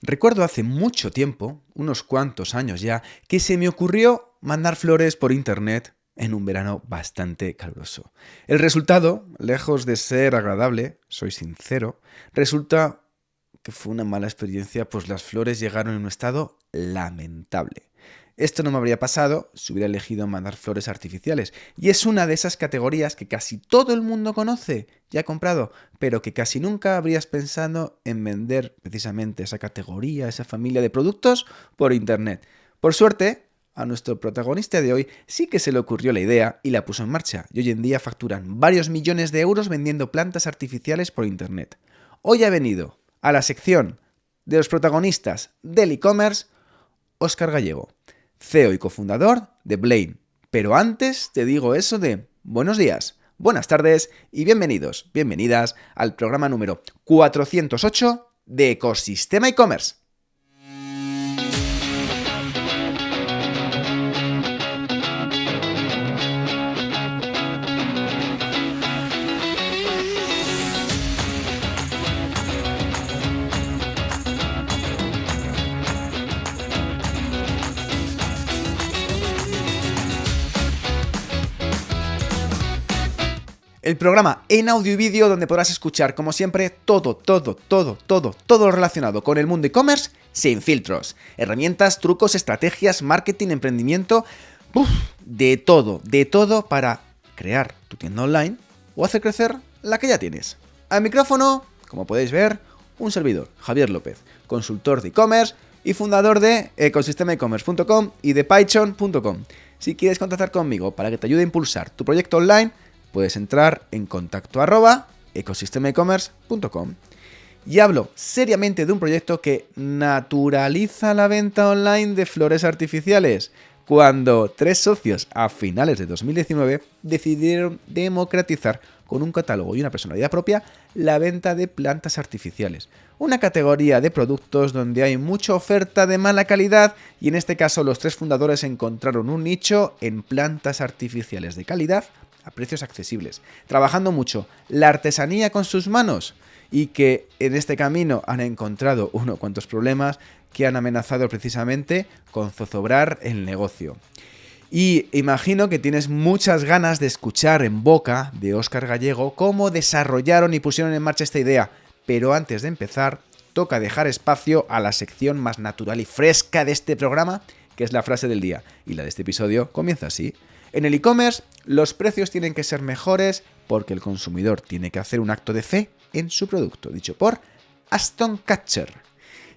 Recuerdo hace mucho tiempo, unos cuantos años ya, que se me ocurrió mandar flores por internet en un verano bastante caluroso. El resultado, lejos de ser agradable, soy sincero, resulta que fue una mala experiencia, pues las flores llegaron en un estado lamentable. Esto no me habría pasado si hubiera elegido mandar flores artificiales, y es una de esas categorías que casi todo el mundo conoce y ha comprado, pero que casi nunca habrías pensado en vender precisamente esa categoría, esa familia de productos por internet. Por suerte, a nuestro protagonista de hoy sí que se le ocurrió la idea y la puso en marcha, y hoy en día facturan varios millones de euros vendiendo plantas artificiales por internet. Hoy ha venido a la sección de los protagonistas del e-commerce Óscar Gallego, CEO y cofundador de Blaine. Pero antes te digo eso de buenos días, buenas tardes y bienvenidos, bienvenidas al programa número 408 de Ecosistema e-commerce. El programa en audio y vídeo donde podrás escuchar, como siempre, todo relacionado con el mundo e-commerce sin filtros. Herramientas, trucos, estrategias, marketing, emprendimiento, de todo para crear tu tienda online o hacer crecer la que ya tienes. Al micrófono, como podéis ver, un servidor, Javier López, consultor de e-commerce y fundador de ecosistemaecommerce.com y de Python.com. Si quieres contactar conmigo para que te ayude a impulsar tu proyecto online, puedes entrar en contacto @ecosistemaecommerce.com. Y hablo seriamente de un proyecto que naturaliza la venta online de flores artificiales, cuando 3 socios a finales de 2019 decidieron democratizar con un catálogo y una personalidad propia la venta de plantas artificiales. Una categoría de productos donde hay mucha oferta de mala calidad y en este caso los 3 fundadores encontraron un nicho en plantas artificiales de calidad a precios accesibles, trabajando mucho la artesanía con sus manos y que en este camino han encontrado unos cuantos problemas que han amenazado precisamente con zozobrar el negocio. Y imagino que tienes muchas ganas de escuchar en boca de Óscar Gallego cómo desarrollaron y pusieron en marcha esta idea, pero antes de empezar toca dejar espacio a la sección más natural y fresca de este programa, que es la frase del día, y la de este episodio comienza así. En el e-commerce, los precios tienen que ser mejores porque el consumidor tiene que hacer un acto de fe en su producto, dicho por Ashton Kutcher.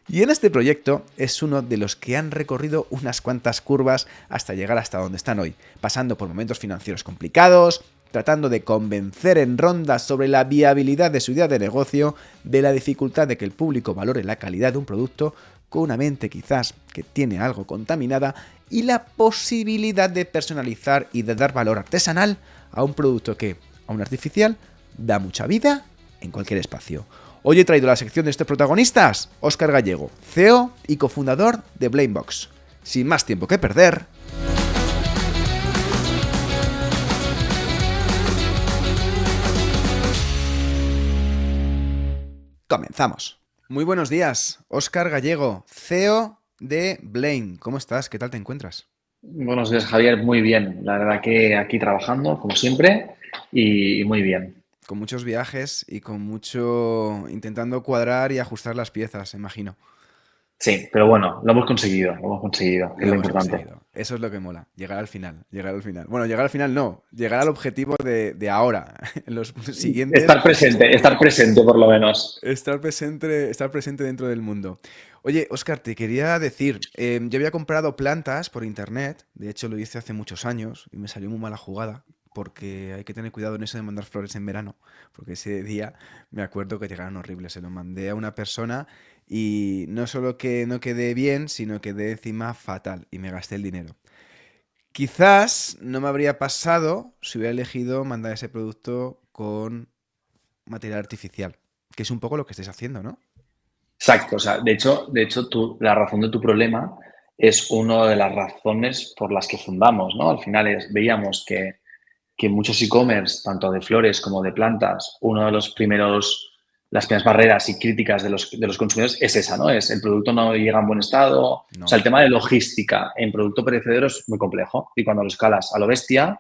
Y en este proyecto es uno de los que han recorrido unas cuantas curvas hasta llegar hasta donde están hoy, pasando por momentos financieros complicados, tratando de convencer en rondas sobre la viabilidad de su idea de negocio, de la dificultad de que el público valore la calidad de un producto, con una mente quizás que tiene algo contaminada, y la posibilidad de personalizar y de dar valor artesanal a un producto que, aun artificial, da mucha vida en cualquier espacio. Hoy he traído la sección de estos protagonistas, Óscar Gallego, CEO y cofundador de Blamebox. Sin más tiempo que perder, comenzamos. Muy buenos días, Óscar Gallego, CEO de Blaine. ¿Cómo estás? ¿Qué tal te encuentras? Buenos días, Javier. Muy bien. La verdad que aquí trabajando, como siempre, y muy bien. Con muchos viajes y con mucho intentando cuadrar y ajustar las piezas, imagino. Sí, pero bueno, lo hemos conseguido, que es Lo lo hemos importante. conseguido. Eso es lo que mola, llegar al final, llegar al final. Bueno, llegar al final no, llegar al objetivo de ahora. En los siguientes, Estar presente por lo menos. estar presente dentro del mundo. Oye, Óscar, te quería decir, yo había comprado plantas por internet, de hecho lo hice hace muchos años y me salió muy mala jugada, porque hay que tener cuidado en eso de mandar flores en verano, porque ese día me acuerdo que llegaron horribles, se lo mandé a una persona y no solo que no quedé bien, sino quedé encima fatal y me gasté el dinero. Quizás no me habría pasado si hubiera elegido mandar ese producto con material artificial, que es un poco lo que estáis haciendo, ¿no? Exacto. O sea, de hecho la razón de tu problema es una de las razones por las que fundamos, ¿no? Al final veíamos que muchos e-commerce, tanto de flores como de plantas, uno de los primeros las primeras barreras y críticas de los consumidores es esa, ¿no? Es el producto no llega en buen estado. No. O sea, el tema de logística en producto perecedero es muy complejo y cuando lo escalas a lo bestia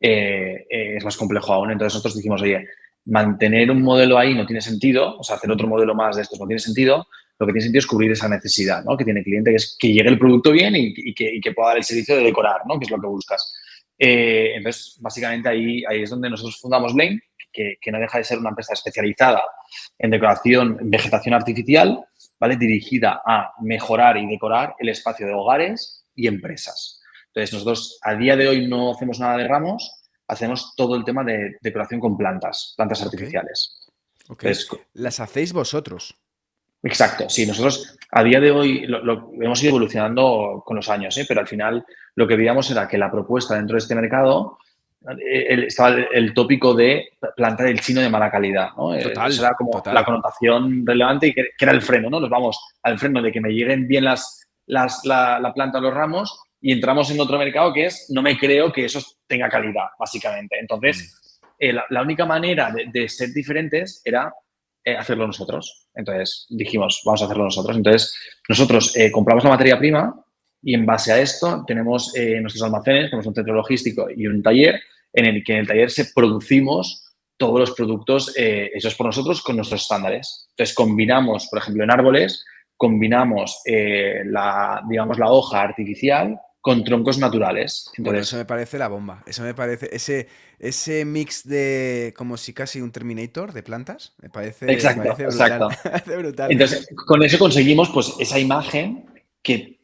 es más complejo aún. Entonces nosotros dijimos, oye, mantener un modelo ahí no tiene sentido, o sea, hacer otro modelo más de estos no tiene sentido. Lo que tiene sentido es cubrir esa necesidad, ¿no? Que tiene el cliente, que es que llegue el producto bien y que pueda dar el servicio de decorar, ¿no? Que es lo que buscas. Entonces, básicamente ahí es donde nosotros fundamos Blaine, que no deja de ser una empresa especializada en decoración, en vegetación artificial, ¿vale? Dirigida a mejorar y decorar el espacio de hogares y empresas. Entonces, nosotros a día de hoy no hacemos nada de ramos, hacemos todo el tema de decoración con plantas Ok, artificiales. ok. Entonces, Las hacéis vosotros. exacto, sí, nosotros a día de hoy lo hemos ido evolucionando con los años, ¿eh? Pero al final lo que veíamos era que la propuesta dentro de este mercado estaba el tópico de plantar el chino de mala calidad, ¿no? Eso Total, era como la total. connotación relevante y que era el freno, ¿no? Nos vamos al freno de que me lleguen bien la planta, los ramos y entramos en otro mercado que es no me creo que eso tenga calidad, básicamente. Entonces, la única manera de ser diferentes era hacerlo nosotros. Entonces dijimos, vamos a hacerlo nosotros. Entonces, nosotros compramos la materia prima y en base a esto tenemos nuestros almacenes, tenemos un centro logístico y un taller en el que en el taller se producimos todos los productos hechos por nosotros con nuestros estándares. Entonces, combinamos, por ejemplo, en árboles, combinamos digamos, la hoja artificial con troncos naturales. Bueno, eso Entonces, me parece la bomba. Eso me parece. Ese mix de. Como si casi un Terminator de plantas. Me exacto, parece brutal. exacto. Me parece brutal. Entonces, con eso conseguimos pues esa imagen que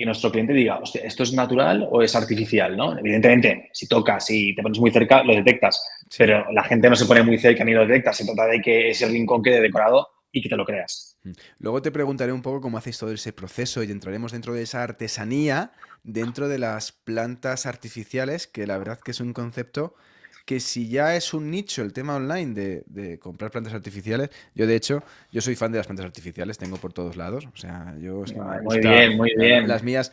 nuestro cliente diga, hostia, ¿esto es natural o es artificial? ¿No? Evidentemente, si tocas y te pones muy cerca, lo detectas, Sí. pero la gente no se pone muy cerca ni lo detecta, se trata de que ese rincón quede decorado y que te lo creas. Luego te preguntaré un poco cómo hacéis todo ese proceso y entraremos dentro de esa artesanía, dentro de las plantas artificiales, que la verdad que es un concepto que si ya es un nicho el tema online de comprar plantas artificiales, yo de hecho, yo soy fan de las plantas artificiales, tengo por todos lados, o sea, yo es que me Ay, muy gusta, bien, muy bien. las mías,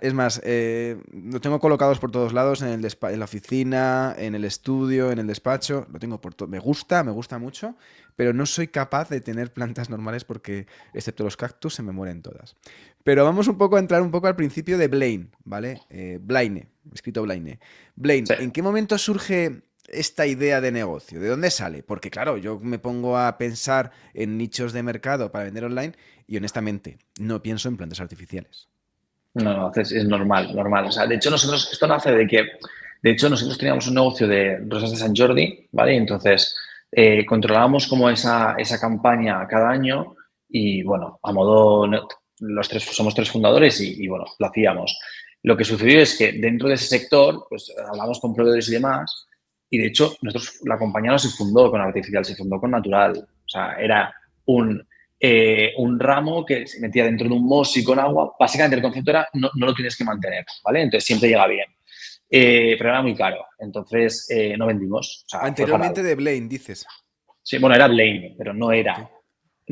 es más, lo tengo colocados por todos lados, en la oficina, en el estudio, en el despacho, lo tengo por todo, me gusta mucho, pero no soy capaz de tener plantas normales porque, excepto los cactus, se me mueren todas. Pero vamos un poco a entrar un poco al principio de Blaine, ¿vale? Blaine, escrito Blaine. Blaine, Sí. ¿en qué momento surge esta idea de negocio? ¿De dónde sale? Porque claro, yo me pongo a pensar en nichos de mercado para vender online y honestamente no pienso en plantas artificiales. No, no, es normal, normal. O sea, de hecho, esto nace de hecho, nosotros teníamos un negocio de rosas de San Jordi, ¿vale? Y entonces, controlábamos como esa campaña cada año y, bueno, a modo, los tres, somos tres fundadores y, bueno, lo hacíamos. Lo que sucedió es que dentro de ese sector, pues hablamos con proveedores y demás y, de hecho, la compañía no se fundó con artificial, se fundó con natural. O sea, era un un ramo que se metía dentro de un mosi con agua. Básicamente el concepto era no lo tienes que mantener, ¿vale? Entonces siempre llega bien. Pero era muy caro. Entonces no vendimos. O sea, fue fatal. Anteriormente de Blaine, dices. Sí, bueno, era Blaine, pero Ok. no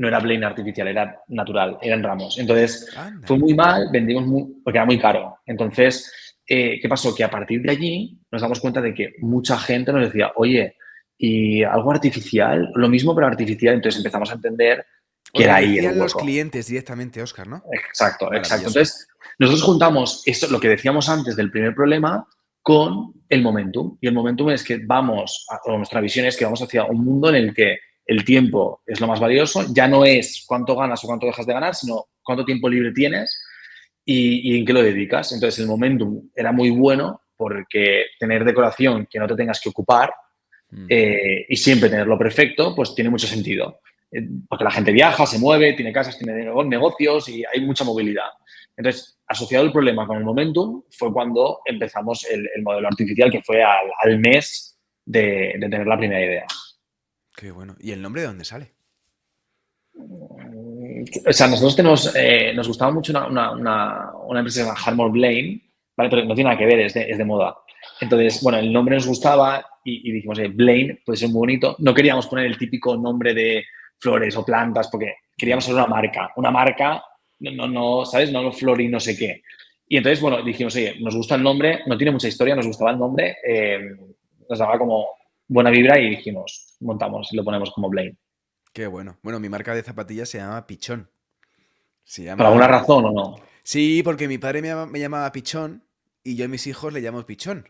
era Blaine artificial, era natural, eran ramos. Entonces fue Anda. muy mal, vendimos porque era muy caro. Entonces, ¿qué pasó? Que a partir de allí nos damos cuenta de que mucha gente nos decía, oye, ¿y algo artificial? Lo mismo, pero artificial. Entonces empezamos a entender que Os lo era ahí el decían los hueco. clientes directamente, Oscar, ¿no? Exacto, exacto. Maravilloso. Entonces, nosotros juntamos esto, lo que decíamos antes del primer problema, con el momentum. Y el momentum es que o nuestra visión es que vamos hacia un mundo en el que el tiempo es lo más valioso, ya no es cuánto ganas o cuánto dejas de ganar, sino cuánto tiempo libre tienes y en qué lo dedicas. Entonces, el momentum era muy bueno porque tener decoración que no te tengas que ocupar Mm. y siempre tenerlo perfecto, pues tiene mucho sentido. Porque la gente viaja, se mueve, tiene casas, tiene negocios y hay mucha movilidad. Entonces, asociado el problema con el momentum, fue cuando empezamos el modelo artificial, que fue al mes de tener la primera idea. Qué bueno. ¿Y el nombre de dónde sale? O sea, nosotros nos gustaba mucho una empresa que se llama Harmore Blaine, ¿vale? Pero no tiene nada que ver, es de moda. Entonces, bueno, el nombre nos gustaba y dijimos, Blaine puede ser muy bonito. No queríamos poner el típico nombre de flores o plantas porque queríamos ser una marca, ¿sabes? No flor y no sé qué. Y entonces, bueno, dijimos, oye, nos gusta el nombre, no tiene mucha historia, nos gustaba el nombre, nos daba como buena vibra y dijimos, montamos y lo ponemos como Blaine. Qué bueno. Bueno, mi marca de zapatillas se llama Pichón. Se ¿Por alguna llama... razón o no? Sí, porque mi padre me llamaba Pichón y yo a mis hijos le llamo Pichón.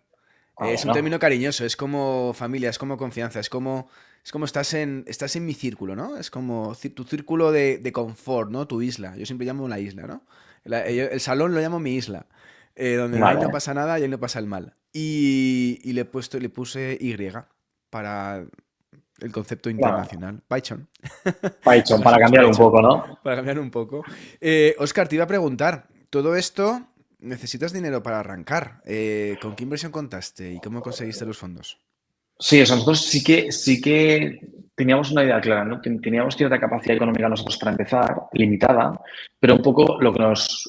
Ah, Es un término bueno. cariñoso, es como familia, es como confianza, es como estás en mi círculo, ¿no? Es como tu círculo de confort, ¿no? Tu isla. Yo siempre llamo la isla, ¿no? El salón lo llamo mi isla, donde ahí no Vale. pasa nada y ahí no pasa el mal. Y le puse Y para el concepto Bueno, internacional. Python. Python, Ahora para somos cambiar un Python. poco, ¿no? Para cambiar un poco. Oscar, te iba a preguntar, todo esto necesitas dinero para arrancar. ¿Con qué inversión contaste y cómo conseguiste los fondos? Sí, o sea, nosotros sí que teníamos una idea clara, ¿no? Teníamos cierta capacidad económica nosotros para empezar, limitada, pero un poco lo que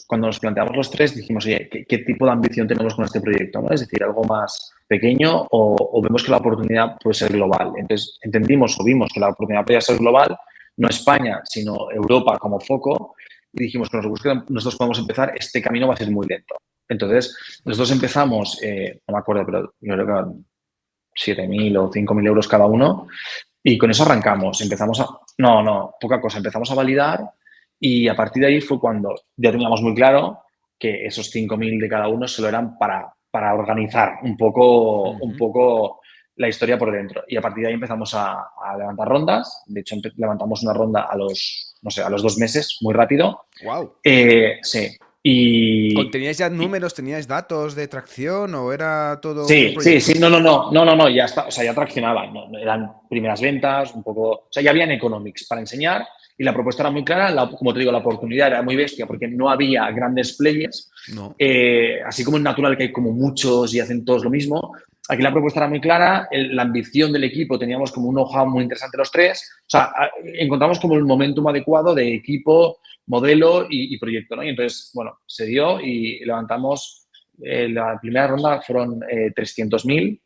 cuando nos planteamos los tres, dijimos, oye, ¿qué tipo de ambición tenemos con este proyecto? ¿No? Es decir, algo más pequeño o vemos que la oportunidad puede ser global. Entonces, entendimos o vimos que la oportunidad podía ser global, no España, sino Europa como foco, y dijimos que nosotros podemos empezar, este camino va a ser muy lento. Entonces, nosotros empezamos, no me acuerdo, pero yo creo que 7.000 o 5.000 euros cada uno. Y con eso arrancamos. Empezamos a. No, no, poca cosa. Empezamos a validar y a partir de ahí fue cuando ya teníamos muy claro que esos 5.000 de cada uno solo eran para organizar un Ujú. poco la historia por dentro. Y a partir de ahí empezamos a levantar rondas. De hecho, levantamos una ronda a los, no sé, a los 2 meses, muy rápido. ¡Wow! Sí. Y, ¿Teníais ya números, teníais datos de tracción o era todo un sí, sí, proyecto? sí, no, no, no, no, no, no, ya está, o sea, ya traccionaban, eran primeras ventas, un poco, o sea, ya habían economics para enseñar y la propuesta era muy clara, como te digo, la oportunidad era muy bestia porque no había grandes players, No. así como en Natural que hay como muchos y hacen todos lo mismo, aquí la propuesta era muy clara, la ambición del equipo, teníamos como un know-how muy interesante los tres, o sea, encontramos como el momentum adecuado de equipo, modelo y proyecto, ¿no? Y entonces, bueno, se dio y levantamos la primera ronda fueron 300.000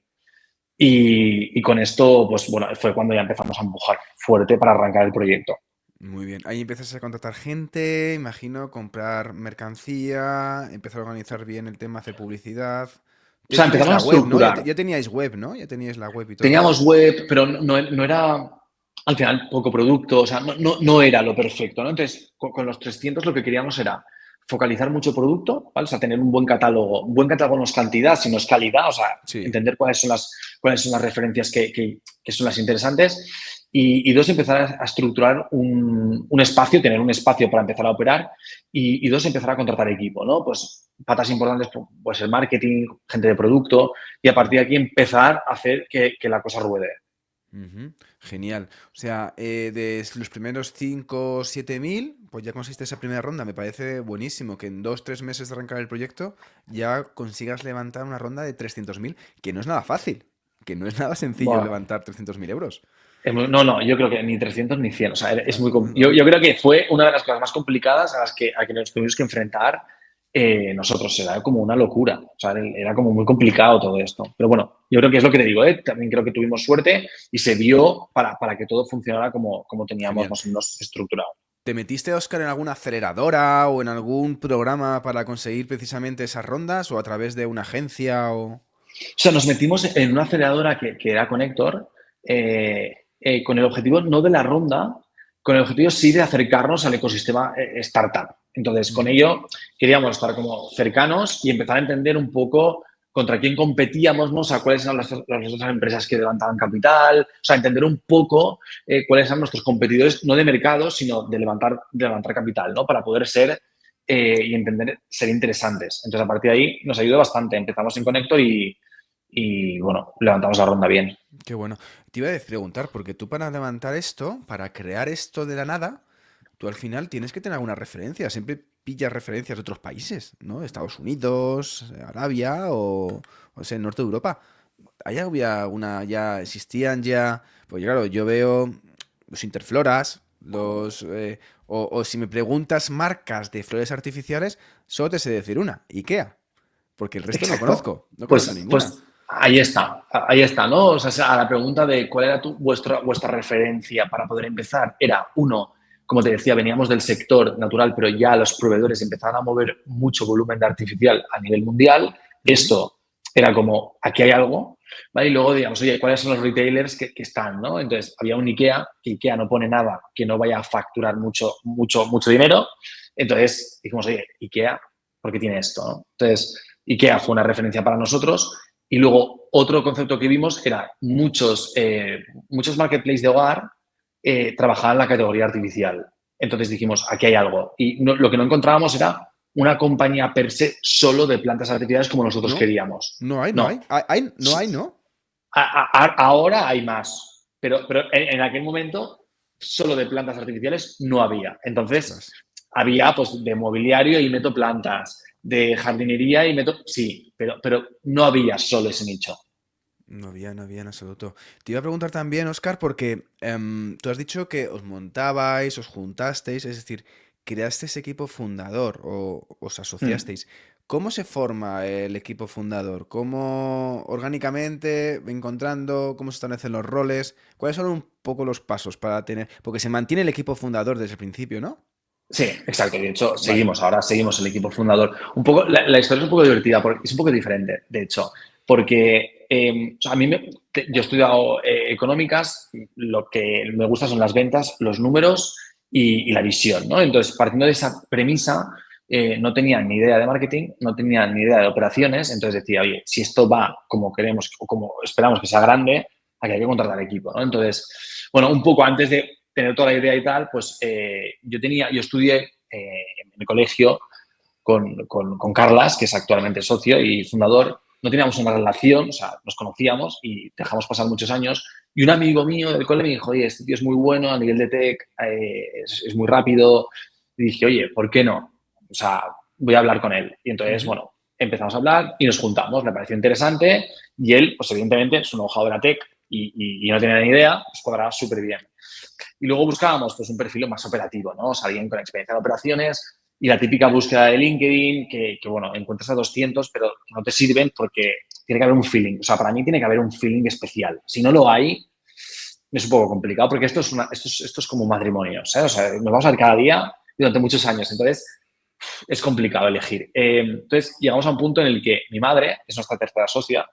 y con esto, pues bueno, fue cuando ya empezamos a empujar fuerte para arrancar el proyecto. Muy bien. Ahí empiezas a contratar gente, imagino, comprar mercancía, empezar a organizar bien el tema, hacer publicidad. O Ya sea, tienes empezamos la a web, ¿no? estructurar. Ya teníais web, ¿no? Ya teníais la web y todo. Teníamos web, pero no era, al final, poco producto, o sea, no era lo perfecto, ¿no? Entonces, con los 300 lo que queríamos era focalizar mucho producto, ¿vale? O sea, tener un buen catálogo no es cantidad, sino es calidad, o sea, Sí. entender cuáles son las referencias que son las interesantes. Y dos, empezar a estructurar un espacio, tener un espacio para empezar a operar y dos, empezar a contratar equipo, ¿no? Pues patas importantes, pues el marketing, gente de producto, y a partir de aquí empezar a hacer que la cosa ruede. Ujú. Genial. O sea, de los primeros 5 o 7 mil, pues ya consiste esa primera ronda. Me parece buenísimo que en 2 3 meses de arrancar el proyecto ya consigas levantar una ronda de 300.000, que no es nada fácil, que no es nada sencillo Bueno, levantar 300.000 euros. no, yo creo que ni 300 ni 100. O sea, es Claro, muy, no, yo, no. yo creo que fue una de las cosas más complicadas a que nos tuvimos que enfrentar nosotros. Era como una locura. O sea, era como muy complicado todo esto. Pero bueno, yo creo que es lo que te digo, ¿eh? También creo que tuvimos suerte y se dio para que todo funcionara como teníamos Genial. más o menos estructurado. ¿Te metiste, Oscar, en alguna aceleradora o en algún programa para conseguir precisamente esas rondas o a través de una agencia o...? O sea, nos metimos en una aceleradora que era Connector, con el objetivo no de la ronda, con el objetivo sí de acercarnos al ecosistema startup. Entonces, con Ujú. ello queríamos estar como cercanos y empezar a entender un poco contra quién competíamos, ¿no? O sea, cuáles eran las otras empresas que levantaban capital, o sea, entender un poco cuáles eran nuestros competidores, no de mercado, sino de levantar capital, ¿no? Para poder ser y entender, ser interesantes. Entonces, a partir de ahí nos ayudó bastante. Empezamos en Connector y bueno, levantamos la ronda bien. Qué bueno. Te iba a preguntar, porque tú para levantar esto, para crear esto de la nada, tú al final tienes que tener alguna referencia. Siempre pillas referencias de otros países, ¿no? Estados Unidos, Arabia o sea, norte de Europa. ¿Ahí había una, ya existían ya? Pues claro, yo veo los Interfloras, o si me preguntas marcas de flores artificiales, solo te sé decir una, IKEA, porque el resto Exacto. no conozco Pues, ninguna. pues ahí está, ¿no? O sea, a la pregunta de cuál era vuestra referencia para poder empezar, era uno, como te decía, veníamos del sector natural, pero ya los proveedores empezaban a mover mucho volumen de artificial a nivel mundial. Ujú. Esto era como, aquí hay algo, ¿vale? Y luego, digamos, oye, ¿cuáles son los retailers que están, ¿no? Entonces, había un IKEA, que IKEA no pone nada que no vaya a facturar mucho dinero. Entonces, dijimos, oye, IKEA, ¿por qué tiene esto, no? Entonces, IKEA fue una referencia para nosotros. Y luego, otro concepto que vimos era muchos marketplaces de hogar trabajaban en la categoría artificial. Entonces dijimos, aquí hay algo. Y lo que no encontrábamos era una compañía per se solo de plantas artificiales como nosotros No, queríamos. no hay, no No. hay. No hay, ¿no? Ahora hay más, pero en aquel momento solo de plantas artificiales no había. Entonces Ostras. había pues de mobiliario y meto plantas, de jardinería y meto, sí, pero no había solo ese nicho. No había en absoluto. Te iba a preguntar también, Oscar, porque tú has dicho que os montabais, os juntasteis, es decir, creaste ese equipo fundador o os Mm. asociasteis. ¿Cómo se forma el equipo fundador? ¿Cómo orgánicamente, encontrando, cómo se establecen los roles? ¿Cuáles son un poco los pasos para tener? Porque se mantiene el equipo fundador desde el principio, ¿no? Sí, exacto. De hecho, Vale. ahora seguimos el equipo fundador. Un poco, la historia es un poco divertida, porque es un poco diferente, de hecho, porque o sea, yo he estudiado económicas, lo que me gusta son las ventas, los números y la visión, ¿no? Entonces, partiendo de esa premisa, no tenía ni idea de marketing, no tenía ni idea de operaciones, entonces decía, oye, si esto va como queremos o como esperamos que sea grande, aquí hay que contratar equipo, ¿no? Entonces, bueno, un poco antes de tener toda la idea y tal, pues yo estudié en el colegio con Carlas, que es actualmente socio y fundador. No teníamos una relación, o sea, nos conocíamos y dejamos pasar muchos años. Y un amigo mío del colegio me dijo, oye, este tío es muy bueno a nivel de tech, es muy rápido. Y dije, oye, ¿por qué no? O sea, voy a hablar con él. Y entonces, Ujú. bueno, empezamos a hablar y nos juntamos. Me pareció interesante y él, pues evidentemente, su know-how era tech y no tenía ni idea, pues cuadraba súper bien. Y luego buscábamos pues, un perfil más operativo, ¿no? O sea, alguien con experiencia en operaciones y la típica búsqueda de LinkedIn bueno, encuentras a 200, pero que no te sirven porque tiene que haber un feeling. O sea, para mí tiene que haber un feeling especial. Si no lo hay, es un poco complicado porque esto es como un matrimonio, ¿sabes? O sea, nos vamos a ver cada día durante muchos años. Entonces, es complicado elegir. Entonces, llegamos a un punto en el que mi madre, que es nuestra tercera socia,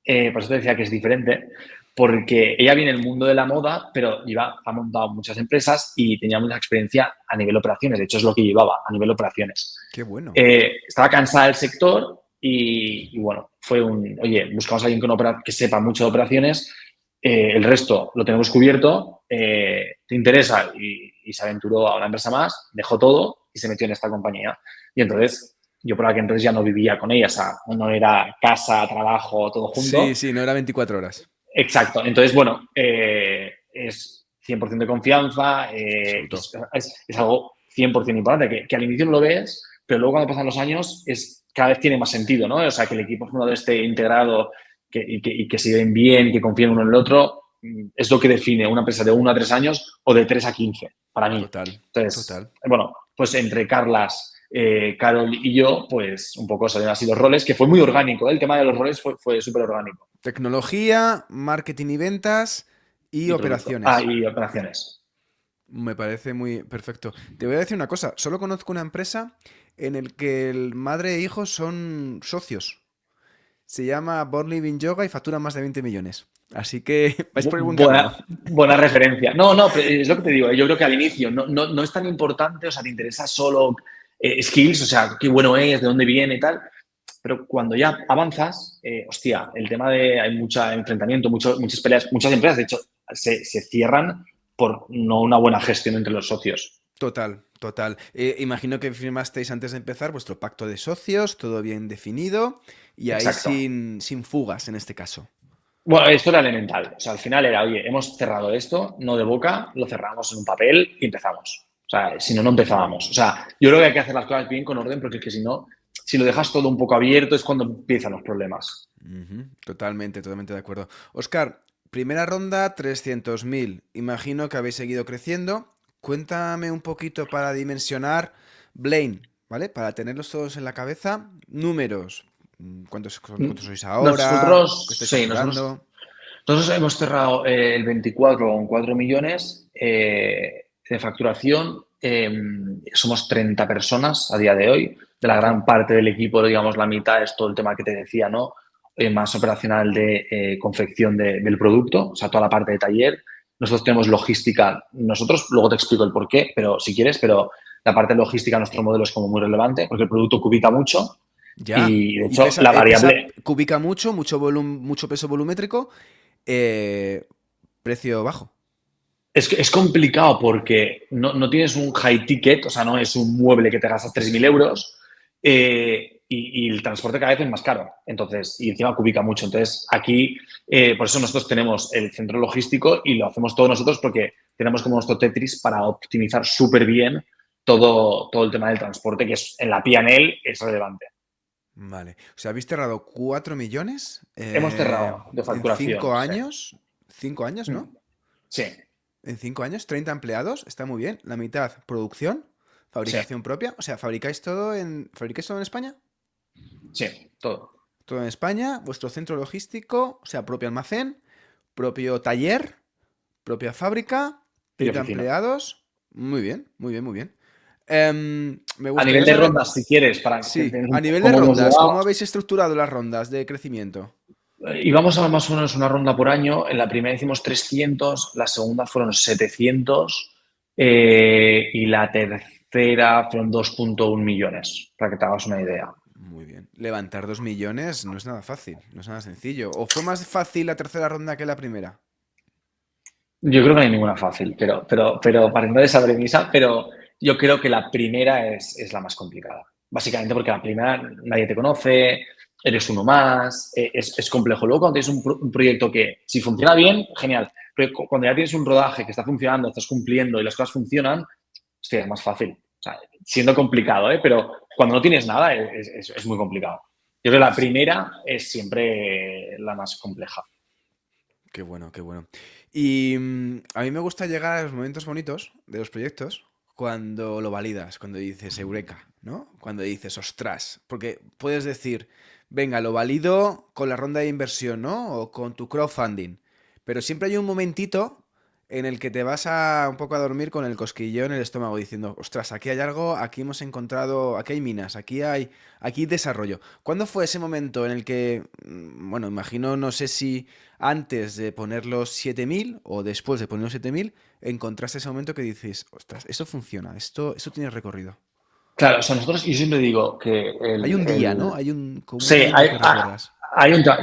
por eso te decía que es diferente, porque ella viene del mundo de la moda, pero ha montado muchas empresas y tenía mucha experiencia a nivel operaciones. De hecho, es lo que llevaba a nivel operaciones. Qué bueno. Estaba cansada del sector bueno, oye, buscamos a alguien que sepa mucho de operaciones, el resto lo tenemos cubierto, te interesa y se aventuró a una empresa más, dejó todo y se metió en esta compañía. Y entonces yo por aquel entonces ya no vivía con ella, o sea, no era casa, trabajo, todo Sí, junto. sí, no era 24 horas. Exacto. Entonces, bueno, es 100% de confianza, Absoluto. es algo 100% importante, que al inicio no lo ves, pero luego cuando pasan los años cada vez tiene más sentido, ¿no? O sea, que el equipo fundador esté integrado y que se lleven bien, que confíen uno en el otro, es lo que define una empresa de 1 a 3 años o de 3 a 15, para mí. Total, Entonces, total. bueno, pues entre Carlas, Carol y yo, pues un poco salieron así los roles, que fue muy orgánico, ¿eh? El tema de los roles fue súper orgánico. Tecnología, marketing y ventas y Y producto. Ah, operaciones. y operaciones. Me parece muy perfecto. Te voy a decir una cosa, solo conozco una empresa en el que el madre e hijo son socios. Se llama Born Living Yoga y factura más de 20 millones. Así que vais por el buen camino. Buena referencia. No, no, pero es lo que te digo. Yo creo que al inicio no es tan importante, o sea, te interesa solo skills, o sea, qué bueno es, de dónde viene y tal. Pero cuando ya avanzas, hostia, el tema de hay mucho enfrentamiento, muchas peleas, muchas empresas, de hecho, se cierran por no una buena gestión entre los socios. Total, total. Imagino que firmasteis antes de empezar vuestro pacto de socios, todo bien definido y ahí Exacto. sin fugas en este caso. Bueno, esto era elemental. O sea, al final era, oye, hemos cerrado esto, no de boca, lo cerramos en un papel y empezamos. O sea, si no, no empezábamos. O sea, yo creo que hay que hacer las cosas bien con orden porque es que si no, si lo dejas todo un poco abierto es cuando empiezan los problemas. Ujú, totalmente, totalmente de acuerdo. Oscar, primera ronda, 300.000. Imagino que habéis seguido creciendo. Cuéntame un poquito para dimensionar Blaine, ¿vale? Para tenerlos todos en la cabeza. Números. ¿Cuántos sois ahora? ¿Qué Nosotros, estáis sí, facturando? nosotros hemos cerrado el 24 con 4 millones de facturación. Somos 30 personas a día de hoy. De la Ok. gran parte del equipo, digamos, la mitad es todo el tema que te decía, ¿no? más operacional de confección del producto, o sea, toda la parte de taller. Nosotros tenemos logística, nosotros, luego te explico el por qué, pero si quieres, pero la parte de logística, nuestro modelo es como muy relevante porque el producto cubica mucho Ya. y, de Y hecho, la variable cubica mucho, mucho peso volumétrico, eh, precio bajo. es complicado porque no tienes un high ticket, o sea, no es un mueble que te gastas 3.000 euros y el transporte cada vez es más caro. Entonces, y encima cubica mucho. Entonces, aquí, por eso nosotros tenemos el centro logístico y lo hacemos todos nosotros porque tenemos como nuestro Tetris para optimizar súper bien todo el tema del transporte, que es en la P&L es relevante. Vale. O sea, habéis cerrado 4 millones Hemos cerrado de en facturación, sí. 5 años, ¿no? Sí, En 5 años, 30 empleados, está muy bien. La mitad producción, sí, fabricación propia. O sea, ¿fabricáis todo en España? sí, todo. Todo en España, vuestro centro logístico, o sea, propio almacén, propio taller, propia fábrica, Y 30 oficina. empleados. Muy bien, muy bien, muy bien. Me A nivel gustaría de saber, rondas, si quieres, para que sí, entiendas un a poco nivel de cómo hemos rondas, ¿cómo llegado. habéis estructurado las rondas de crecimiento? Íbamos a más o menos una ronda por año. En la primera hicimos 300, la segunda fueron 700 y la tercera fueron 2,1 millones, para que te hagas una idea. Muy bien. Levantar 2 millones no es nada fácil, no es nada sencillo. ¿O fue más fácil la tercera ronda que la primera? Yo creo que no hay ninguna fácil, pero partiendo de esa premisa, pero yo creo que la primera es la más complicada. Básicamente porque la primera nadie te conoce, eres uno más, es complejo. Luego cuando tienes un proyecto que si funciona bien, genial. Pero cuando ya tienes un rodaje que está funcionando, estás cumpliendo y las cosas funcionan, hostia, es más fácil. O sea, siendo complicado, ¿eh? Pero cuando no tienes nada es muy complicado. Yo creo que la Sí. primera es siempre la más compleja. Qué bueno, qué bueno. Y a mí me gusta llegar a los momentos bonitos de los proyectos cuando lo validas, cuando dices eureka, ¿no? Cuando dices ostras, porque puedes decir, venga, lo valido con la ronda de inversión, ¿no? O con tu crowdfunding. Pero siempre hay un momentito en el que te vas a un poco a dormir con el cosquilleo en el estómago diciendo, ostras, aquí hay algo, aquí hemos encontrado, aquí hay minas, aquí hay desarrollo. ¿Cuándo fue ese momento en el que, bueno, imagino, no sé si antes de poner los 7.000 o después de poner los 7.000 encontraste ese momento que dices, ostras, esto funciona, esto tiene recorrido? Claro, o sea, nosotros, yo siempre digo que Hay un día, ¿no? Hay como sí, un día que recuerdas.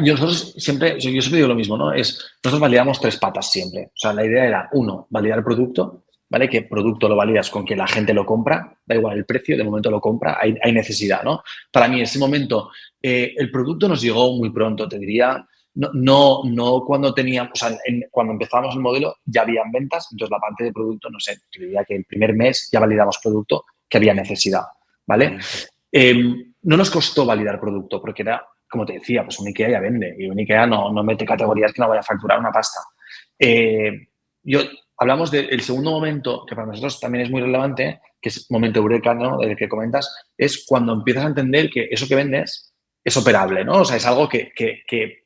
nosotros siempre, yo siempre digo lo mismo, ¿no? Nosotros validamos tres patas siempre. O sea, la idea era, uno, validar el producto, ¿vale? Que producto lo validas con que la gente lo compra, da igual el precio, de momento lo compra, hay necesidad, ¿no? Para mí, ese momento, el producto nos llegó muy pronto, te diría, no cuando teníamos, o sea, cuando empezábamos el modelo ya habían ventas, entonces la parte de producto, no sé, te diría que el primer mes ya validamos producto que Muy había bien, necesidad, muy ¿vale? bien. No nos costó validar producto porque era, como te decía, pues un IKEA ya vende y un IKEA no mete categorías que no vaya a facturar una pasta. Eh, yo, hablamos del segundo momento, que para nosotros también es muy relevante, que es momento eureka, ¿no? El que comentas, es cuando empiezas a entender que eso que vendes es operable, ¿no? O sea, es algo que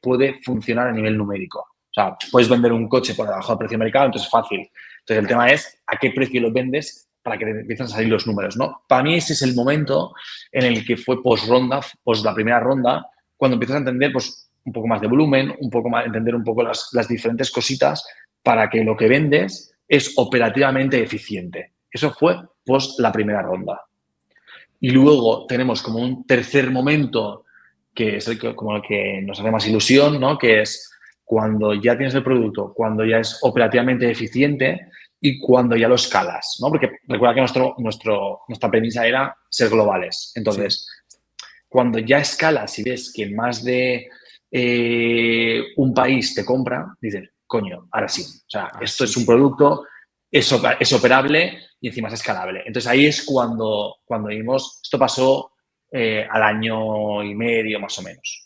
puede funcionar a nivel numérico. O sea, puedes vender un coche por debajo del precio de mercado, entonces es fácil. Entonces, el tema es a qué precio lo vendes para que te empiecen a salir los números, ¿no? Para mí ese es el momento en el que fue post-ronda, post la primera ronda, cuando empiezas a entender pues, un poco más de volumen, un poco más, entender un poco las diferentes cositas para que lo que vendes es operativamente eficiente. Eso fue post la primera ronda. Y luego tenemos como un tercer momento que es como el que nos hace más ilusión, ¿no? Que es cuando ya tienes el producto, cuando ya es operativamente eficiente y cuando ya lo escalas, ¿no? Porque recuerda que nuestra premisa era ser globales. Sí, Entonces, cuando ya escalas y ves que más de un país te compra, dices, coño, ahora sí. O sea, ah, esto sí, es un sí. producto, es operable y encima es escalable. Entonces ahí es cuando vimos, esto pasó al año y medio más o menos.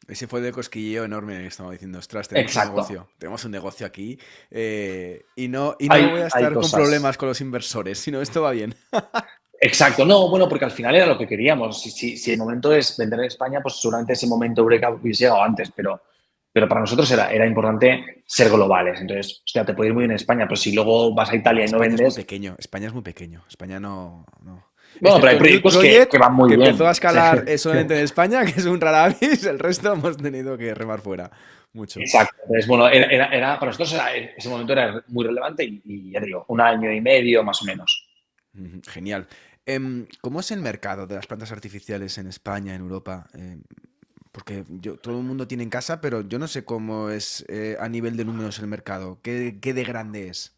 Ese fue de cosquilleo enorme que estamos diciendo, ostras, Exacto. tenemos un negocio aquí y no voy a Hay estar con cosas. problemas con los inversores, sino esto va bien. Exacto, no, bueno, porque al final era lo que queríamos. Si el momento es vender en España, pues seguramente ese momento Eureka hubiese llegado antes, pero para nosotros era importante ser globales. Entonces, hostia, te puede ir muy bien en España, pero si luego vas a Italia y no España es muy vendes, pequeño, España es muy pequeño, España no. Bueno, pero hay Excepto Nude proyectos que Project, van muy que empezó a bien. escalar solamente en España, que es un rara avis, el resto hemos tenido que remar fuera. Mucho. Exacto. Entonces, bueno, para nosotros ese momento era muy relevante y ya digo, 1 año y medio más o menos. Ujú, genial. ¿Cómo es el mercado de las plantas artificiales en España, en Europa? Porque todo el mundo tiene en casa, pero yo no sé cómo es a nivel de números el mercado. ¿Qué de grande es?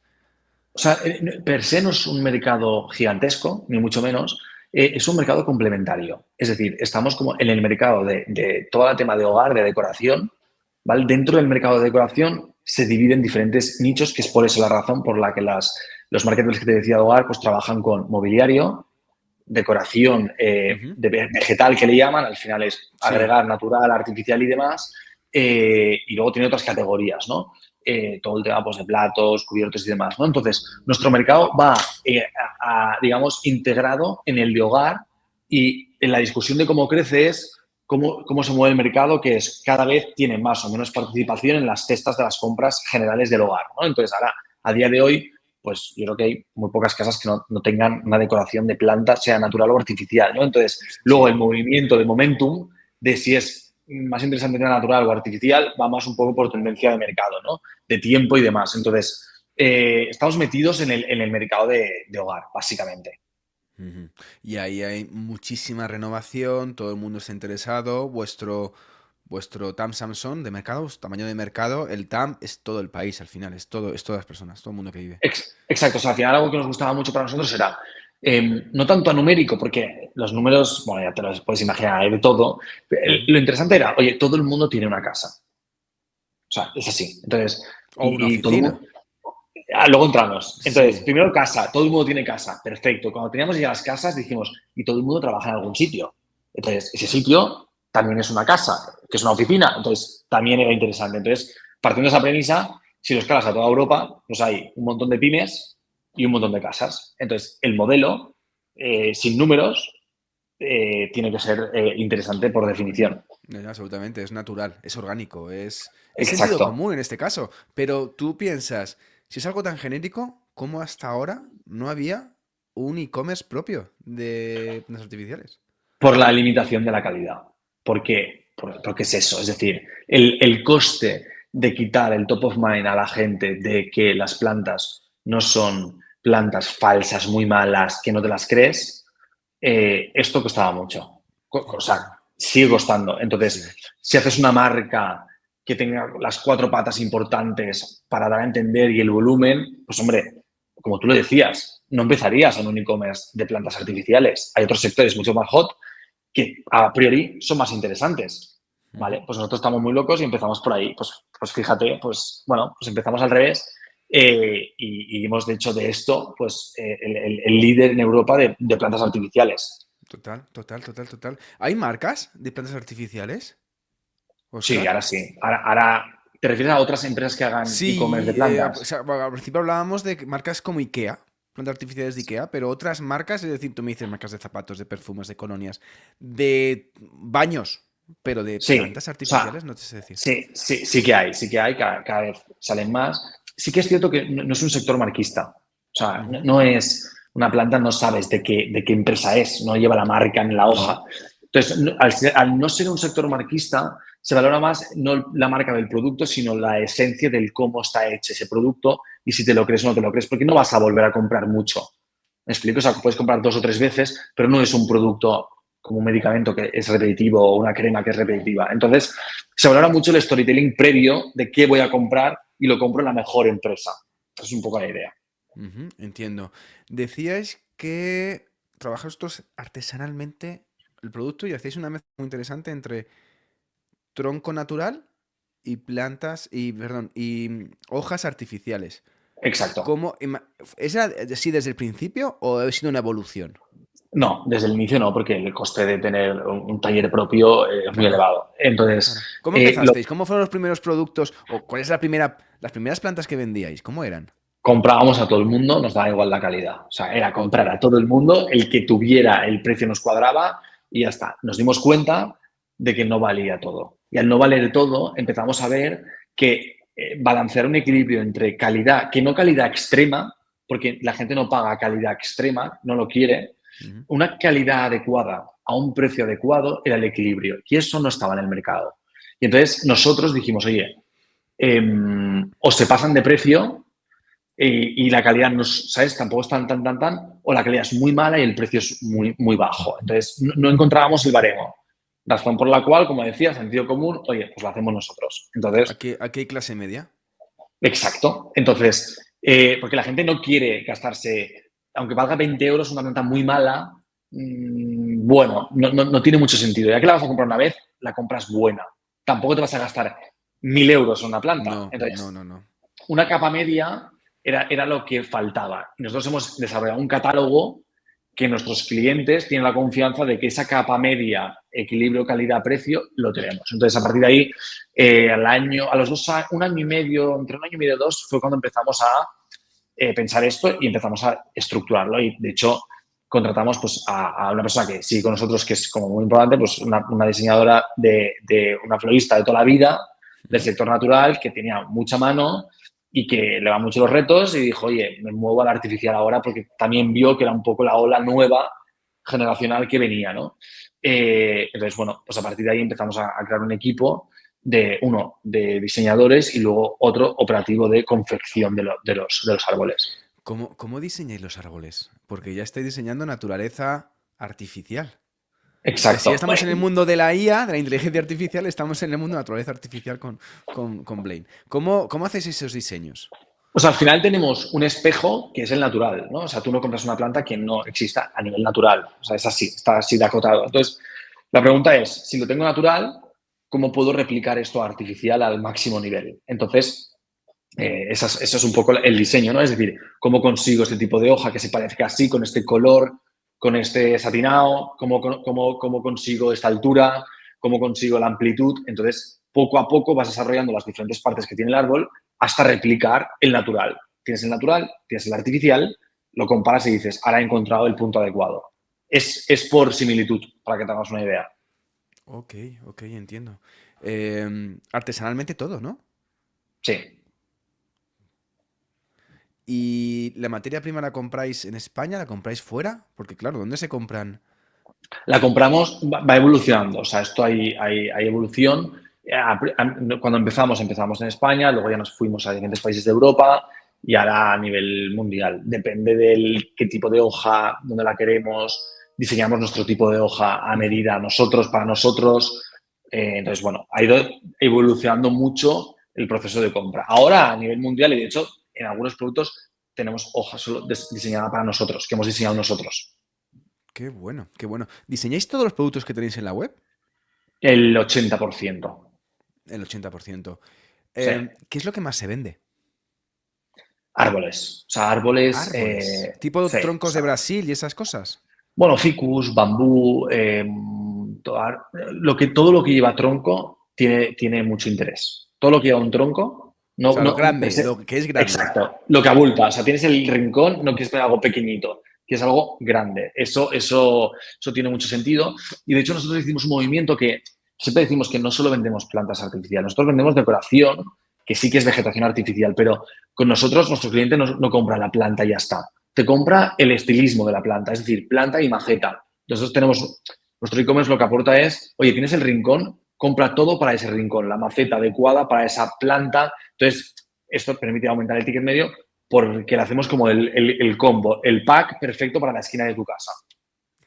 O sea, per se no es un mercado gigantesco, ni mucho menos. Es un mercado complementario. Es decir, estamos como en el mercado de todo el tema de hogar, de decoración, ¿vale? Dentro del mercado de decoración se divide en diferentes nichos, que es por eso la razón por la que los marketers que te decía de hogar pues trabajan con mobiliario, decoración Ujú. vegetal que le llaman, al final es Sí. agregar natural, artificial y demás, y luego tiene otras categorías, ¿no? Todo el tema pues, de platos, cubiertos y demás, ¿no? Entonces, nuestro mercado va, digamos, integrado en el de hogar y en la discusión de cómo crece es cómo se mueve el mercado, que es cada vez tiene más o menos participación en las cestas de las compras generales del hogar, ¿no? Entonces, ahora, a día de hoy, pues yo creo que hay muy pocas casas que no tengan una decoración de planta, sea natural o artificial, ¿no? Entonces, luego Sí. el movimiento de momentum de si es más interesante tener natural o artificial va más un poco por tendencia de mercado, ¿no? De tiempo y demás. Entonces, estamos metidos en el mercado de hogar, básicamente. Ujú. Y ahí hay muchísima renovación, todo el mundo está interesado. Vuestro TAM Samsung de mercado, tamaño de mercado, el TAM es todo el país al final, es todas las personas, todo el mundo que vive. Exacto, o sea, al final algo que nos gustaba mucho para nosotros era no tanto a numérico, porque los números, bueno, ya te los puedes imaginar, hay de todo. Ujú. Lo interesante era, oye, todo el mundo tiene una casa. O sea, es así. Entonces, O una y todo el oficina. mundo. Luego entramos. Entonces, Sí. primero casa, todo el mundo tiene casa. Perfecto. Cuando teníamos ya las casas, dijimos, y todo el mundo trabaja en algún sitio. Entonces, ese sitio también es una casa, que es una oficina. Entonces, también era interesante. Entonces, partiendo de esa premisa, si lo escalas a toda Europa, pues hay un montón de pymes y un montón de casas. Entonces, el modelo, sin números, tiene que ser interesante por definición. Absolutamente, es natural, es orgánico, es sentido Exacto. común en este caso. Pero tú piensas, si es algo tan genérico, ¿cómo hasta ahora no había un e-commerce propio de plantas artificiales? Por la limitación de la calidad. Porque es eso. Es decir, el coste de quitar el top of mind a la gente de que las plantas no son plantas falsas, muy malas, que no te las crees, esto costaba mucho. O sea, Entiendo. sigue costando. Sí. Entonces, si haces una marca que tenga las 4 patas importantes para dar a entender y el volumen, pues hombre, como tú lo decías, no empezarías en un e-commerce de plantas artificiales. Hay otros sectores mucho más hot que a priori son más interesantes. Ujú. ¿Vale? Pues nosotros estamos muy locos y empezamos por ahí. Pues fíjate, pues bueno, pues empezamos al revés y hemos hecho de esto pues el líder en Europa de plantas artificiales. Total, total, total, total. ¿Hay marcas de plantas artificiales, Sí, Oscar? ahora sí. Ahora, ¿te refieres a otras empresas que hagan e-commerce de Sí, o plantas? sea, bueno, al principio hablábamos de marcas como IKEA, plantas artificiales de IKEA, pero otras marcas, es decir, tú me dices marcas de zapatos, de perfumes, de colonias, de baños, pero de Sí, plantas o sea, artificiales, no te sé decir. sí que hay, cada vez salen más. Sí que es cierto que no es un sector marquista. O sea, no, Ujú. no es una planta, no sabes de qué empresa es, no lleva la marca en la hoja. No. Entonces, al no ser un sector marquista, se valora más no la marca del producto, sino la esencia del cómo está hecho ese producto y si te lo crees o no te lo crees, porque no vas a volver a comprar mucho. ¿Me explico? O sea, puedes comprar 2 o 3 veces, pero no es un producto como un medicamento que es repetitivo o una crema que es repetitiva. Entonces, se valora mucho el storytelling previo de qué voy a comprar y lo compro en la mejor empresa. Esa es un poco la idea. Ujú, entiendo. Decíais que trabajáis vosotros artesanalmente el producto y hacéis una mezcla muy interesante entre tronco natural y plantas y, perdón, y hojas artificiales. Exacto. ¿Cómo, ¿Es así desde el principio o ha sido una evolución? No, desde el inicio no, porque el coste de tener un taller propio es muy Claro, elevado. Entonces, claro. ¿Cómo lo empezasteis? ¿Cómo fueron los primeros productos? ¿O cuál es las primeras plantas que vendíais? ¿Cómo eran? comprábamos a todo el mundo, nos daba igual la calidad. O sea, era Ok. comprar a todo el mundo, el que tuviera el precio nos cuadraba y ya está. Nos dimos cuenta de que no valía todo. Y al no valer todo, empezamos a ver que balancear un equilibrio entre calidad, que no calidad extrema, porque la gente no paga calidad extrema, no lo quiere, Ujú. Una calidad adecuada a un precio adecuado era el equilibrio y eso no estaba en el mercado. Y entonces nosotros dijimos, oye, o se pasan de precio y la calidad no, ¿sabes? Tampoco es tan, o la calidad es muy mala y el precio es muy bajo. Entonces, no encontrábamos el baremo. Razón por la cual, como decía, sentido común, oye, pues lo hacemos nosotros. Entonces, ¿Aquí hay clase media? exacto. Entonces, porque la gente no quiere gastarse, aunque valga 20 euros una planta muy mala, bueno, no tiene mucho sentido. Ya que la vas a comprar una vez, la compras buena. Tampoco te vas a gastar 1.000 euros en una planta. No, no, Entonces, no, no. una capa media era lo que faltaba. Y nosotros hemos desarrollado un catálogo que nuestros clientes tienen la confianza de que esa capa media, equilibrio calidad-precio, lo tenemos. Entonces, a partir de ahí, a los 2 años, un año y medio, entre un año y medio y 2, fue cuando empezamos a pensar esto y empezamos a estructurarlo. Y, de hecho, contratamos pues, a una persona que sigue con nosotros, que es como muy importante, pues una diseñadora de una florista de toda la vida, del Ujú. sector natural, que tenía mucha mano y que le van mucho los retos y dijo, oye, me muevo a la artificial ahora porque también vio que era un poco la ola nueva generacional que venía, ¿no? Entonces, bueno, pues a partir de ahí empezamos a crear un equipo de diseñadores y luego otro operativo de confección de los árboles. ¿Cómo diseñáis los árboles? Porque ya estáis diseñando naturaleza artificial. Que si ya Exacto. estamos en el mundo de la IA, de la inteligencia artificial, estamos en el mundo de la naturaleza artificial con Blaine. ¿Cómo hacéis esos diseños? Pues al final tenemos un espejo que es el natural, ¿no? O sea, tú no compras una planta que no exista a nivel natural. O sea, es así, está así de acotado. Entonces, la pregunta es, si lo tengo natural, ¿cómo puedo replicar esto artificial al máximo nivel? Entonces, eso es un poco el diseño, ¿no? Es decir, ¿cómo consigo este tipo de hoja que se parezca así, con este color, con este satinado? ¿Cómo consigo esta altura? ¿Cómo consigo la amplitud? Entonces, poco a poco vas desarrollando las diferentes partes que tiene el árbol hasta replicar el natural. Tienes el natural, tienes el artificial, lo comparas y dices, ahora he encontrado el punto adecuado. Es por similitud, para que te hagas una idea. Ok, ok, entiendo. Artesanalmente todo, ¿no? Sí. ¿Y la materia prima la compráis en España? ¿La compráis fuera? Porque claro, ¿dónde se compran? La compramos, va evolucionando, o sea, esto hay evolución. Cuando empezamos en España, luego ya nos fuimos a diferentes países de Europa y ahora a nivel mundial. Depende del qué tipo de hoja, dónde la queremos, diseñamos nuestro tipo de hoja a Ujú. medida nosotros, para nosotros. Entonces, bueno, ha ido evolucionando mucho el proceso de compra. Ahora, a nivel mundial, y de hecho, en algunos productos tenemos hoja solo diseñada para nosotros, que hemos diseñado nosotros. Qué bueno, qué bueno. ¿Diseñáis todos los productos que tenéis en la web? El 80%. El 80%. Sí. ¿Qué es lo que más se vende? Árboles. O sea, árboles, Árboles. Tipo sí. O troncos de sea, Brasil y esas cosas. bueno, ficus, bambú, todo lo que lleva tronco tiene mucho interés. Todo lo que lleva un tronco, O no, sea, lo no, grande, lo que es grande. exacto, lo que abulta. O sea, tienes el rincón, no quieres tener algo pequeñito, quieres algo grande. Eso tiene mucho sentido. Y de hecho, nosotros hicimos un movimiento que siempre decimos que no solo vendemos plantas artificiales, nosotros vendemos decoración, que sí que es vegetación artificial, pero con nosotros, nuestro cliente no compra la planta y ya está, te compra el estilismo de la planta, es decir, planta y maceta. Nosotros tenemos, nuestro e-commerce lo que aporta es, oye, tienes el rincón, compra todo para ese rincón, la maceta adecuada para esa planta. Entonces, esto permite aumentar el ticket medio porque le hacemos como el combo, el pack perfecto para la esquina de tu casa.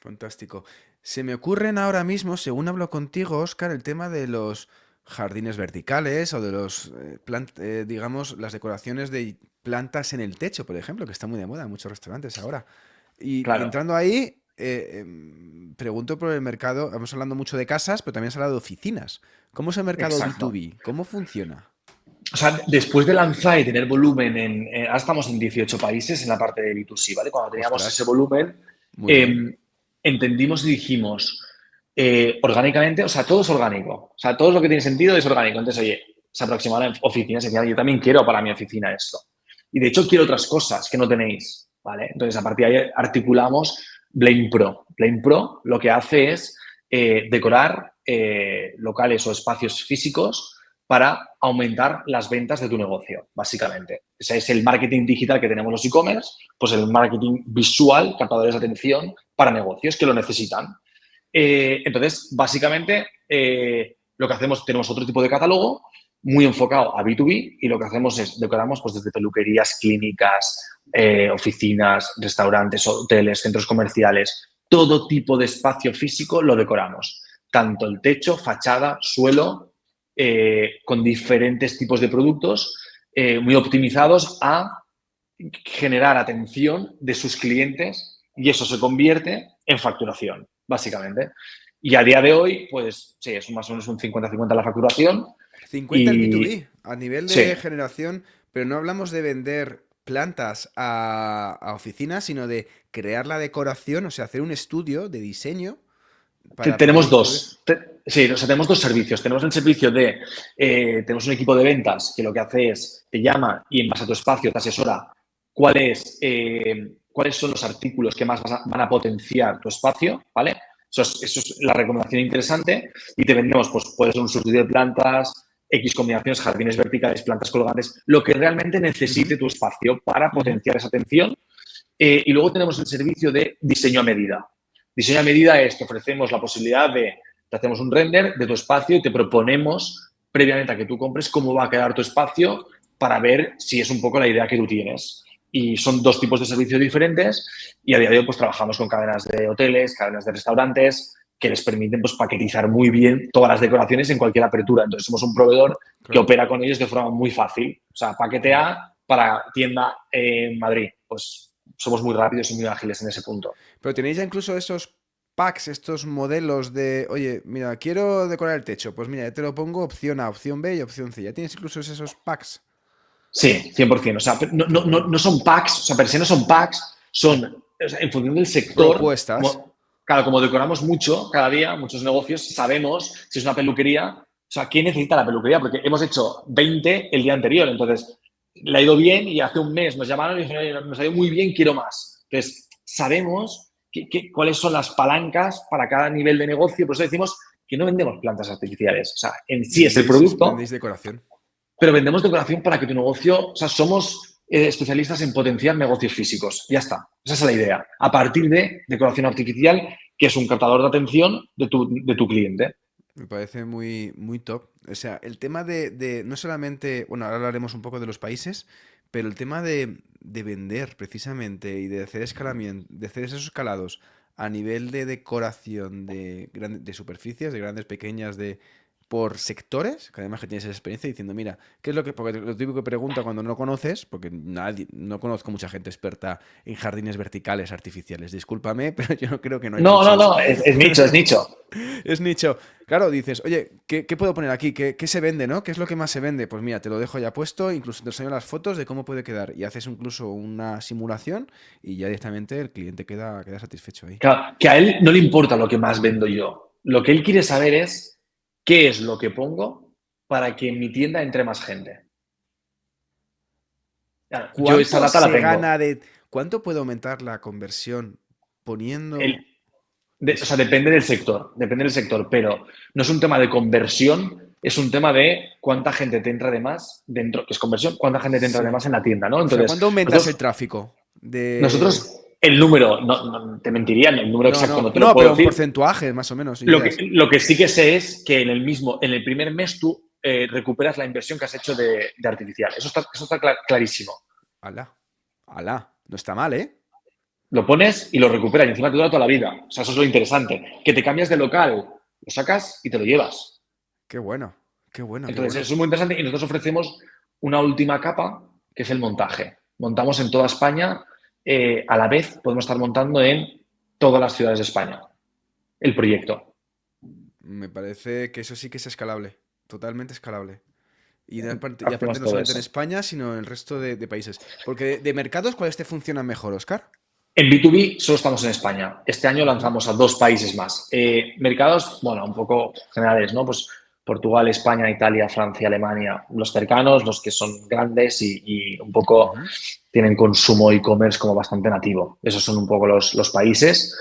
Fantástico. Se me ocurren ahora mismo, según hablo contigo, Oscar, el tema de los jardines verticales o de los, digamos, las decoraciones de plantas en el techo, por ejemplo, que está muy de moda en muchos restaurantes ahora. Y Claro, entrando ahí, pregunto por el mercado, hemos hablado mucho de casas, pero también se ha hablado de oficinas. ¿Cómo es el mercado exacto. B2B? ¿Cómo funciona? O sea, después de lanzar y tener volumen ahora estamos en 18 países en la parte de B2C, ¿vale? Cuando teníamos ese Ostras, volumen, muy bien. eh, entendimos y dijimos, orgánicamente, o sea, todo es orgánico. O sea, todo lo que tiene sentido es orgánico. Entonces, oye, se aproximaron a oficinas y decían, yo también quiero para mi oficina esto. Y de hecho quiero otras cosas que no tenéis, ¿vale? Entonces, a partir de ahí articulamos Blame Pro. Blame Pro lo que hace es decorar locales o espacios físicos para aumentar las ventas de tu negocio, básicamente. Ese es el marketing digital que tenemos los e-commerce, pues el marketing visual, captadores de atención, para negocios que lo necesitan. Entonces, básicamente, lo que hacemos, tenemos otro tipo de catálogo muy enfocado a B2B y lo que hacemos es decoramos pues, desde peluquerías, clínicas, oficinas, restaurantes, hoteles, centros comerciales, todo tipo de espacio físico lo decoramos. Tanto el techo, fachada, suelo, con diferentes tipos de productos muy optimizados a generar atención de sus clientes y eso se convierte en facturación, básicamente. Y a día de hoy, pues sí, es más o menos un 50-50 la facturación 50 el y B2B, a nivel sí, de generación, pero no hablamos de vender plantas a oficinas, sino de crear la decoración, o sea, hacer un estudio de diseño para tenemos proyectos. dos. Sí, o sea, tenemos dos servicios. Tenemos el servicio de, tenemos un equipo de ventas que lo que hace es, te llama y en base a tu espacio te asesora cuáles son los artículos que más van a potenciar tu espacio, ¿vale? Eso es la recomendación interesante y te vendemos, pues puede ser un surtido de plantas, X combinaciones, jardines verticales, plantas colgantes, lo que realmente necesite Ujú, tu espacio para ujú. potenciar esa atención. Y luego tenemos el servicio de diseño a medida. Diseño a medida es, te ofrecemos la posibilidad de, te hacemos un render de tu espacio y te proponemos previamente a que tú compres cómo va a quedar tu espacio para ver si es un poco la idea que tú tienes. Y son dos tipos de servicios diferentes y a día de hoy pues trabajamos con cadenas de hoteles, cadenas de restaurantes que les permiten pues paquetizar muy bien todas las decoraciones en cualquier apertura. Entonces somos un proveedor que Claro. opera con ellos de forma muy fácil. O sea, paquete A para tienda en Madrid. Pues somos muy rápidos y muy ágiles en ese punto. Pero tenéis ya incluso esos packs, estos modelos de, oye, mira, quiero decorar el techo. Pues mira, ya te lo pongo opción A, opción B y opción C. Ya tienes incluso esos packs. Sí, 100%. O sea, Qué bueno. no son packs, o sea, per se no son packs, son o sea, en función del sector, Propuestas. claro, como decoramos mucho cada día, muchos negocios, sabemos si es una peluquería, o sea, ¿quién necesita la peluquería? Porque hemos hecho 20 el día anterior, entonces le ha ido bien y hace un mes nos llamaron y dijeron, oye, nos ha ido muy bien, quiero más. Entonces, sabemos cuáles son las palancas para cada nivel de negocio, por eso decimos que no vendemos plantas artificiales, o sea, en sí es el producto, Vendéis decoración. pero vendemos decoración para que tu negocio, o sea, somos especialistas en potenciar negocios físicos. Ya está. Esa es la idea. A partir de decoración artificial, que es un captador de atención de tu cliente. Me parece muy, muy top. O sea, el tema de no solamente, bueno, ahora hablaremos un poco de los países, pero el tema de vender precisamente y de hacer escalamiento, de hacer esos escalados a nivel de decoración de superficies, de grandes, pequeñas, de por sectores, que además que tienes esa experiencia diciendo, mira, ¿qué es lo que? Porque lo típico que pregunta cuando no conoces, porque nadie, no conozco mucha gente experta en jardines verticales artificiales. Discúlpame, pero yo creo que no hay muchos. No, es nicho, es nicho. Es nicho. Claro, dices, oye, ¿qué puedo poner aquí? ¿Qué se vende, no? ¿Qué es lo que más se vende? Pues mira, te lo dejo ya puesto, incluso te enseño las fotos de cómo puede quedar. Y haces incluso una simulación y ya directamente el cliente queda satisfecho ahí. Claro, que a él no le importa lo que más vendo yo. Lo que él quiere saber es qué es lo que pongo para que en mi tienda entre más gente. Claro, yo esa ¿Cuánto data la se tengo. gana de... ¿Cuánto puede aumentar la conversión poniendo... El, o sea, depende del sector, pero no es un tema de conversión, es un tema de cuánta gente te entra de más dentro, que es conversión, cuánta gente te entra de Sí. más en la tienda, ¿no? O sea, Entonces, ¿cuánto aumentas el tráfico? De... el número, te mentiría, el número No, exacto no, no te lo no, puedo pero un decir. porcentaje, más o menos, ideas. Lo que sí que sé es que en el primer mes tú recuperas la inversión que has hecho de artificial. Eso está clarísimo. Alá, alá. No está mal, ¿eh? Lo pones y lo recuperas y encima te dura toda la vida. O sea, eso es lo interesante. Que te cambias de local, lo sacas y te lo llevas. Qué bueno, qué bueno, qué Entonces, bueno. eso es muy interesante y nosotros ofrecemos una última capa, que es el montaje. Montamos en toda España, a la vez podemos estar montando en todas las ciudades de España el proyecto. Me parece que eso sí que es escalable, totalmente escalable. Y aparte Hacemos no todo solamente en eso. España, sino en el resto de países. Porque de mercados, ¿cuáles te funcionan mejor, Oscar? En B2B solo estamos en España. Este año Ujú. lanzamos a 2 países más. Mercados, bueno, un poco generales, ¿no? Pues Portugal, España, Italia, Francia, Alemania, los cercanos, los que son grandes y un poco Ujú. tienen consumo e-commerce como bastante nativo. Esos son un poco los países.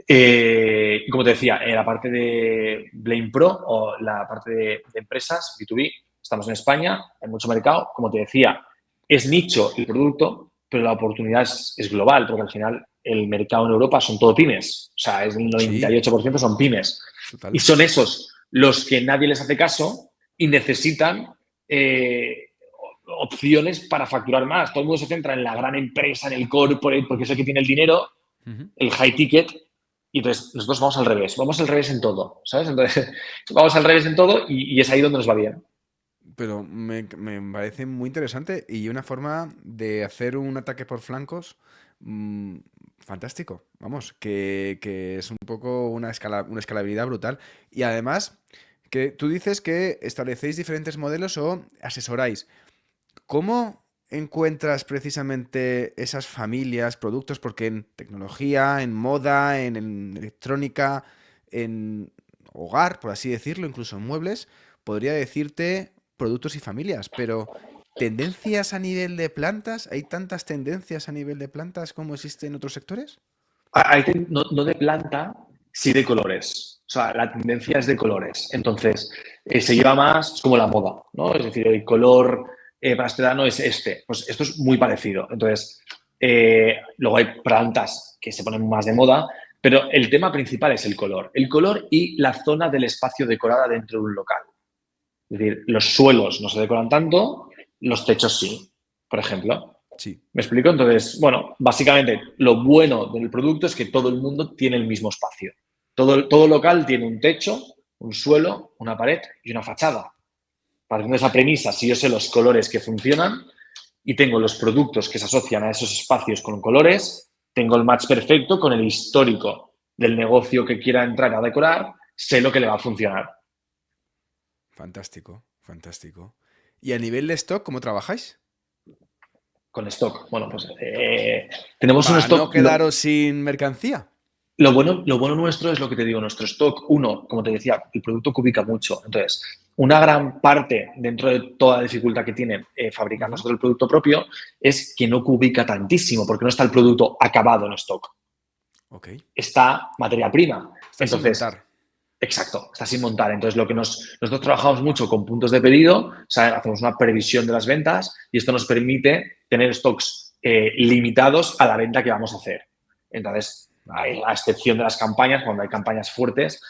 Y como te decía, en la parte de Blame Pro o la parte de empresas, B2B, estamos en España, hay mucho mercado. Como te decía, es nicho el producto, pero la oportunidad es global, porque al final el mercado en Europa son todo pymes. O sea, el Sí, 98% son pymes. Y total. son esos los que nadie les hace caso y necesitan opciones para facturar más. Todo el mundo se centra en la gran empresa, en el corporate, porque es el que tiene el dinero, Ujú. el high ticket, y entonces nosotros vamos al revés en todo, ¿sabes? Entonces, vamos al revés en todo y es ahí donde nos va bien. Pero me parece muy interesante y una forma de hacer un ataque por flancos mm, fantástico. Vamos, que es un poco una escalabilidad brutal. Y además, que tú dices que establecéis diferentes modelos o asesoráis. ¿Cómo encuentras precisamente esas familias, productos? Porque en tecnología, en moda, en electrónica, en hogar, por así decirlo, incluso en muebles, podría decirte productos y familias, pero ¿tendencias a nivel de plantas? ¿Hay tantas tendencias a nivel de plantas como existen en otros sectores? No de planta, sí de colores. O sea, la tendencia es de colores. Entonces, se lleva más es como la moda, ¿no? Es decir, el color para este verano es este. Pues esto es muy parecido. Entonces, luego hay plantas que se ponen más de moda, pero el tema principal es el color. El color y la zona del espacio decorada dentro de un local. Es decir, los suelos no se decoran tanto, los techos sí, por ejemplo. Sí, ¿Me explico? Entonces, bueno, básicamente lo bueno del producto es que todo el mundo tiene el mismo espacio. Todo local tiene un techo, un suelo, una pared y una fachada. Partiendo de esa premisa, si yo sé los colores que funcionan y tengo los productos que se asocian a esos espacios con colores, tengo el match perfecto con el histórico del negocio que quiera entrar a decorar, sé lo que le va a funcionar. fantástico, fantástico. ¿Y a nivel de stock, cómo trabajáis? Con stock. Bueno, pues tenemos un Para no stock. quedaros sin mercancía. Lo bueno nuestro es lo que te digo, nuestro stock. Uno, como te decía, el producto cubica mucho. Entonces, una gran parte dentro de toda la dificultad que tiene fabricar Ujú. nosotros el producto propio es que no cubica tantísimo, porque no está el producto acabado en stock. Ok. Está materia prima. Está sin Entonces, montar. exacto, está sin montar. Entonces, nosotros trabajamos mucho con puntos de pedido, o sea, hacemos una previsión de las ventas y esto nos permite tener stocks limitados a la venta que vamos a hacer. Entonces, Vale. a excepción de las campañas, cuando hay campañas fuertes,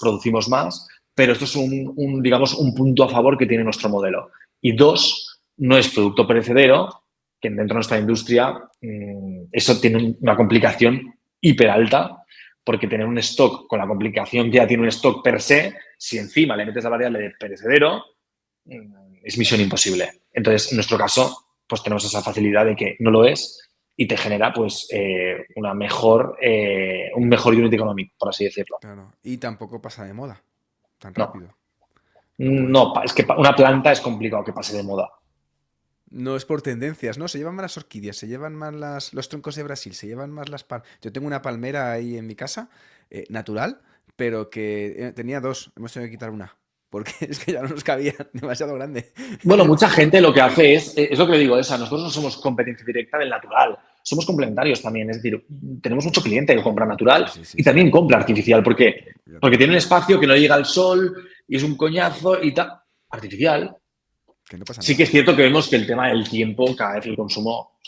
producimos más, pero esto es digamos, un punto a favor que tiene nuestro modelo. Y dos, no es producto perecedero, que dentro de nuestra industria eso tiene una complicación hiper alta, porque tener un stock con la complicación que ya tiene un stock per se, si encima le metes la variable de perecedero, es misión imposible. Entonces, en nuestro caso, pues tenemos esa facilidad de que no lo es y te genera pues un mejor unit económico, por así decirlo. Claro. Y tampoco pasa de moda tan No, rápido. No puede. no, es que una planta es complicado que pase de moda. No es por tendencias, ¿no? Se llevan más las orquídeas, se llevan más los troncos de Brasil, se llevan más las palmeras. Yo tengo una palmera ahí en mi casa, natural, pero que tenía dos. Hemos tenido que quitar una. Porque es que ya no nos cabía, demasiado grande. Bueno, mucha gente lo que hace es lo que le digo, nosotros no somos competencia directa del natural, somos complementarios también, es decir, tenemos mucho cliente que compra Sí, natural sí, sí, y sí. también compra artificial, ¿por qué? Ya te Porque tiene un imagino. espacio que no llega al sol y es un coñazo y tal. Artificial. Que no pasa Sí que nada. es cierto que vemos que el tema del tiempo, cada vez el consumo,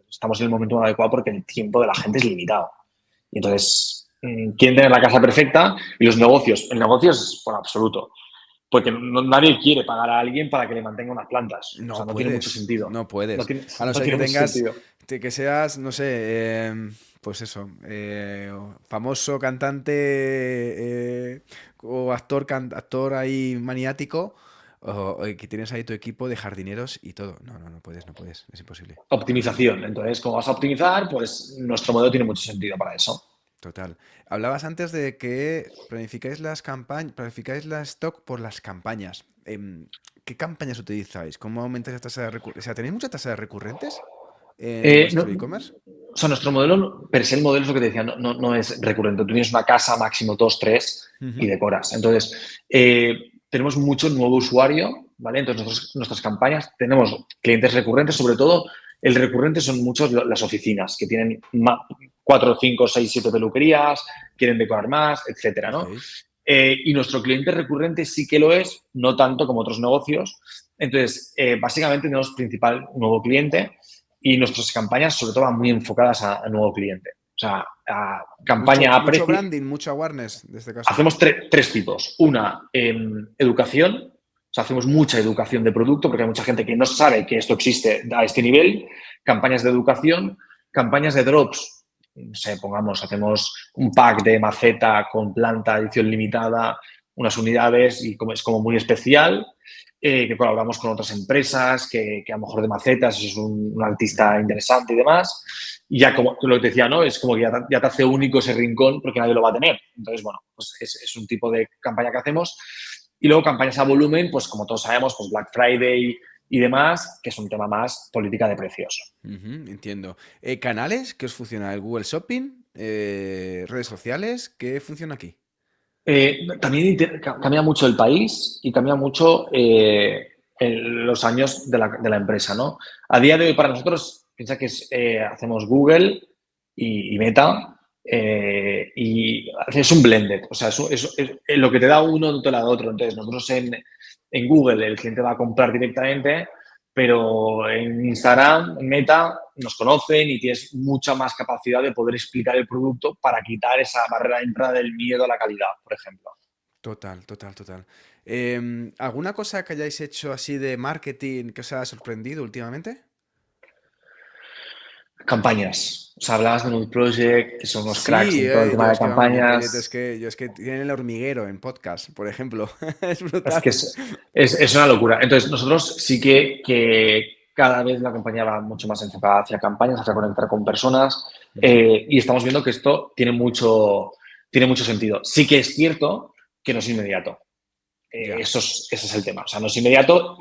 estamos en el momento más adecuado porque el tiempo de la gente es limitado. Y entonces, quieren tener la casa perfecta y el negocio es por absoluto. Porque nadie quiere pagar a alguien para que le mantenga unas plantas. O sea, No no tiene mucho puedes, sentido. no No puedes. tiene, A no no ser que tiene mucho tengas, sentido. que seas, no sé, pues eso, famoso cantante o actor ahí maniático, o que tienes ahí tu equipo de jardineros y todo. No, no, no puedes, no puedes, es imposible. Optimización. Entonces, como vas a optimizar, pues nuestro modelo tiene mucho sentido para eso. Total. Hablabas antes de que planificáis las campañas, planificáis la stock por las campañas. ¿Qué campañas utilizáis? ¿Cómo aumentáis la tasa de recurrentes? O sea, ¿tenéis mucha tasa de recurrentes en vuestro e-commerce? O sea, nuestro modelo, per se el modelo es lo que te decía, no es recurrente. Tú tienes una casa, máximo dos, tres, y Ujú. decoras. Entonces, tenemos mucho nuevo usuario, ¿vale? Entonces, nuestras campañas tenemos clientes recurrentes, sobre todo el recurrente son muchos las oficinas que tienen 4, 5, 6, 7 peluquerías, quieren decorar más, etcétera, Ok. ¿no? Y nuestro cliente recurrente sí que lo es, no tanto como otros negocios. Entonces, básicamente tenemos principal nuevo cliente y nuestras campañas sobre todo van muy enfocadas a nuevo cliente. O sea, a Mucho, campaña a mucho precio. branding, mucho awareness, en este caso. Hacemos tres tipos. Una, educación. O sea, hacemos mucha educación de producto porque hay mucha gente que no sabe que esto existe a este nivel. Campañas de educación, campañas de drops. No sé, pongamos, hacemos un pack de maceta con planta edición limitada, unas unidades y como es como muy especial, que colaboramos con otras empresas, que a lo mejor de macetas es un artista interesante y demás. Y ya como lo que te decía, ¿no? Es como que ya te hace único ese rincón porque nadie lo va a tener. Entonces, bueno, pues es un tipo de campaña que hacemos. Y luego campañas a volumen, pues como todos sabemos, pues Black Friday y demás, que es un tema más política de precios. Entiendo. ¿Canales? ¿Qué os funciona? ¿El Google Shopping? ¿Redes sociales? ¿Qué funciona aquí? También cambia mucho el país y cambia mucho los años de la empresa, ¿no? A día de hoy, para nosotros, piensa que hacemos Google y Meta y es un blended. O sea, lo que te da uno no te lo da otro. Entonces, nosotros en Google el cliente va a comprar directamente, pero en Instagram, en Meta, nos conocen y tienes mucha más capacidad de poder explicar el producto para quitar esa barrera de entrada del miedo a la calidad, por ejemplo. Total, total, total. ¿Alguna cosa que hayáis hecho así de marketing que os haya sorprendido últimamente? Campañas. O sea, hablabas de Nude Project, que son unos cracks Sí, en todo el tema yo de es que vamos, yo es campañas. que yo es que tienen el hormiguero en podcast, por ejemplo. Es Es que brutal. es una locura. Entonces, nosotros sí que cada vez la compañía va mucho más enfocada hacia campañas, hacia conectar con personas Ujú. y estamos viendo que esto tiene mucho sentido. Sí que es cierto que no es inmediato. Ya, Ese es el tema. O sea, no es inmediato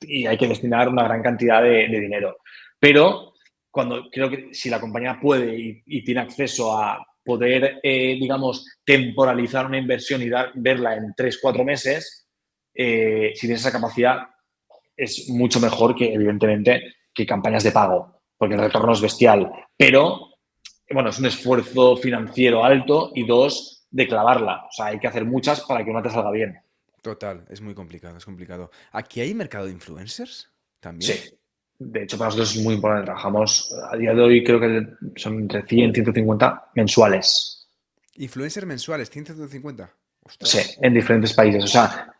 y hay que destinar una gran cantidad de dinero. Pero cuando creo que si la compañía puede y tiene acceso a poder, digamos, temporalizar una inversión y verla en 3 o 4 meses, si tienes esa capacidad, es mucho mejor que, evidentemente, que campañas de pago, porque el retorno claro. es bestial. Pero, bueno, es un esfuerzo financiero alto y dos, de clavarla. O sea, hay que hacer muchas para que una te salga bien. Total, es muy complicado, es complicado. ¿Aquí hay mercado de influencers? Sí. ¿También? De hecho, para nosotros es muy importante. Trabajamos a día de hoy, creo que son entre 100 y 150 mensuales. Influencers mensuales, 150. Sí, Ostras. en diferentes países. O sea,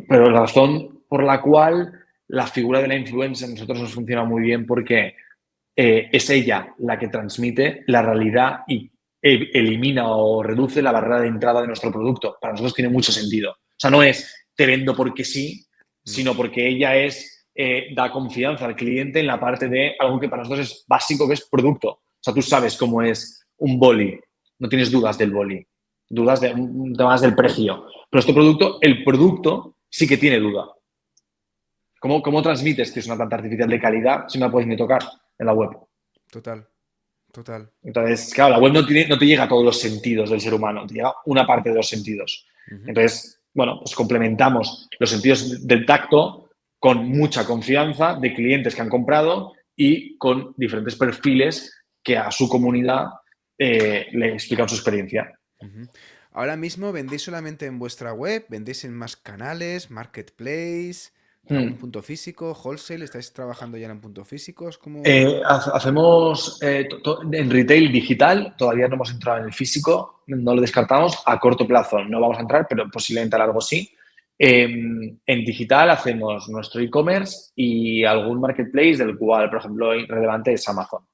pero la razón por la cual la figura de la influencer a nosotros nos funciona muy bien porque es ella la que transmite la realidad y elimina o reduce la barrera de entrada de nuestro producto. Para nosotros tiene mucho sentido. O sea, no es te vendo porque sí, Mm, sino porque ella da confianza al cliente en la parte de algo que para nosotros es básico, que es producto. O sea, tú sabes cómo es un boli, no tienes dudas del boli, dudas de temas del precio. Pero este producto, el producto sí que tiene duda. ¿Cómo transmites que es una planta artificial de calidad si no la puedes ni tocar en la web? total, total. Entonces, claro, la web no te llega a todos los sentidos del ser humano, te llega una parte de los sentidos. Ujú. Entonces, bueno, pues complementamos los sentidos del tacto con mucha confianza de clientes que han comprado y con diferentes perfiles que a su comunidad le explican su experiencia. Ujú. Ahora mismo vendéis solamente en vuestra web, vendéis en más canales, marketplace, algún Hmm. punto físico, wholesale, ¿estáis trabajando ya en puntos físicos? ¿Cómo? Hacemos en retail digital, todavía no hemos entrado en el físico, no lo descartamos. A corto plazo no vamos a entrar, pero posiblemente a largo sí. En digital hacemos nuestro e-commerce y algún marketplace del cual, por ejemplo, relevante es Amazon.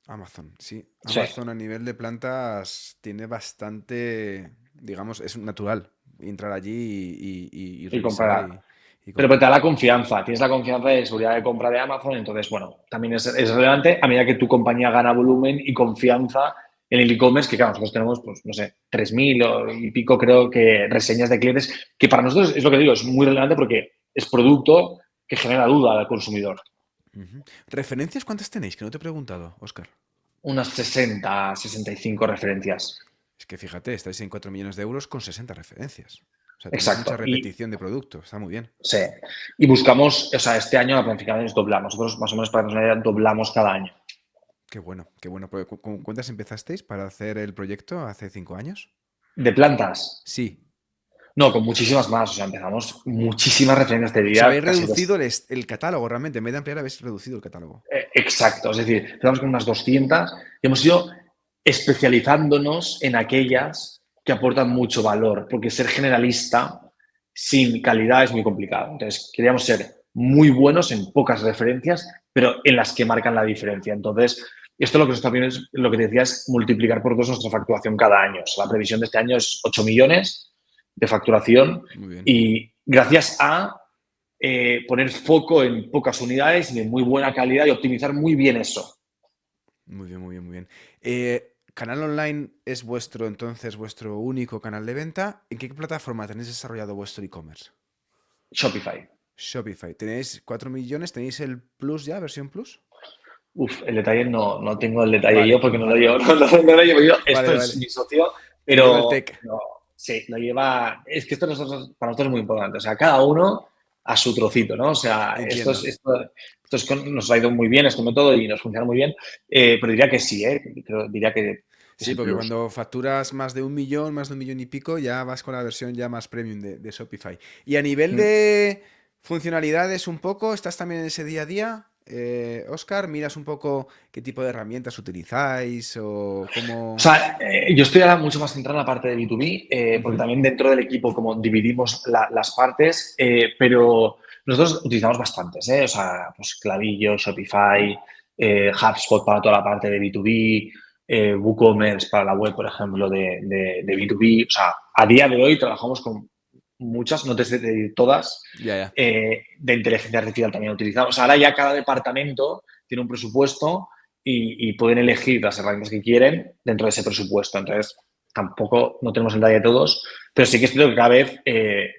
Amazon, sí. Sí, Amazon a nivel de plantas tiene bastante, digamos, es natural entrar allí y y revisar comprar. y Pero te comprar. da la confianza, tienes la confianza de seguridad de compra de Amazon, entonces, bueno, también es relevante a medida que tu compañía gana volumen y confianza en el e-commerce, que claro, nosotros tenemos, pues, no sé, 3.000 y pico, creo que reseñas de clientes, que para nosotros es lo que digo, es muy relevante porque es producto que genera duda al consumidor. Ujú. ¿Referencias cuántas tenéis? Que no te he preguntado, Oscar. Unas 65 referencias. Es que fíjate, estáis en 4 millones de euros con 60 referencias. O sea, tenéis mucha Exacto. Y repetición de producto, está muy bien. sí. Y buscamos, o sea, este año la planificación es doblar. Nosotros, más o menos, para que nos una idea, doblamos cada año. Qué bueno, qué bueno. Porque, ¿con cuántas empezasteis para hacer el proyecto hace 5 años? De plantas, Sí. No, con muchísimas más. O sea, empezamos muchísimas referencias de O sea, día, habéis casi reducido el catálogo realmente. En vez de ampliar, habéis reducido el catálogo. exacto. Es decir, empezamos con unas 200 y hemos ido especializándonos en aquellas que aportan mucho valor, porque ser generalista sin calidad es muy complicado. Entonces, queríamos ser muy buenos en pocas referencias, pero en las que marcan la diferencia. Entonces, esto lo que nos está viendo es lo que te decía, es multiplicar por dos nuestra facturación cada año. O sea, la previsión de este año es 8 millones de facturación Muy bien. y gracias a poner foco en pocas unidades y de muy buena calidad y optimizar muy bien eso. Muy bien, muy bien, muy bien. Canal online es vuestro, entonces, vuestro único canal de venta. ¿En qué plataforma tenéis desarrollado vuestro e-commerce? Shopify. Shopify. ¿Tenéis 4 millones? ¿Tenéis el Plus ya, versión Plus? Uf, el detalle no tengo el detalle yo Vale, porque no lo vale, llevo, vale. no lo llevo yo. Vale, Esto es vale. mi socio, Lo lleva el pero tech. no, sí, lo lleva. Es que esto para nosotros es muy importante. O sea, cada uno a su trocito, ¿no? O sea, Entiendo. nos ha ido muy bien este método y nos funciona muy bien. Pero diría que sí, ¿eh? Diría que es Sí, el porque plus. cuando facturas más de 1 millón, más de 1 millón y pico, ya vas con la versión ya más premium de Shopify. Y a nivel Mm. de funcionalidades un poco, ¿estás también en ese día a día? Oscar, ¿miras un poco qué tipo de herramientas utilizáis o O cómo? sea, yo estoy ahora mucho más centrado en la parte de B2B, porque Ujú. también dentro del equipo como dividimos las partes, pero nosotros utilizamos bastantes, ¿eh? O sea, pues Clavillo, Shopify, HubSpot para toda la parte de B2B, WooCommerce para la web, por ejemplo, de B2B. O sea, a día de hoy trabajamos con muchas, no te sé decir todas, Ya, ya. de inteligencia artificial también utilizamos. O sea, ahora ya cada departamento tiene un presupuesto y pueden elegir las herramientas que quieren dentro de ese presupuesto. Entonces, tampoco no tenemos el detalle de todos, pero sí que es cierto que cada vez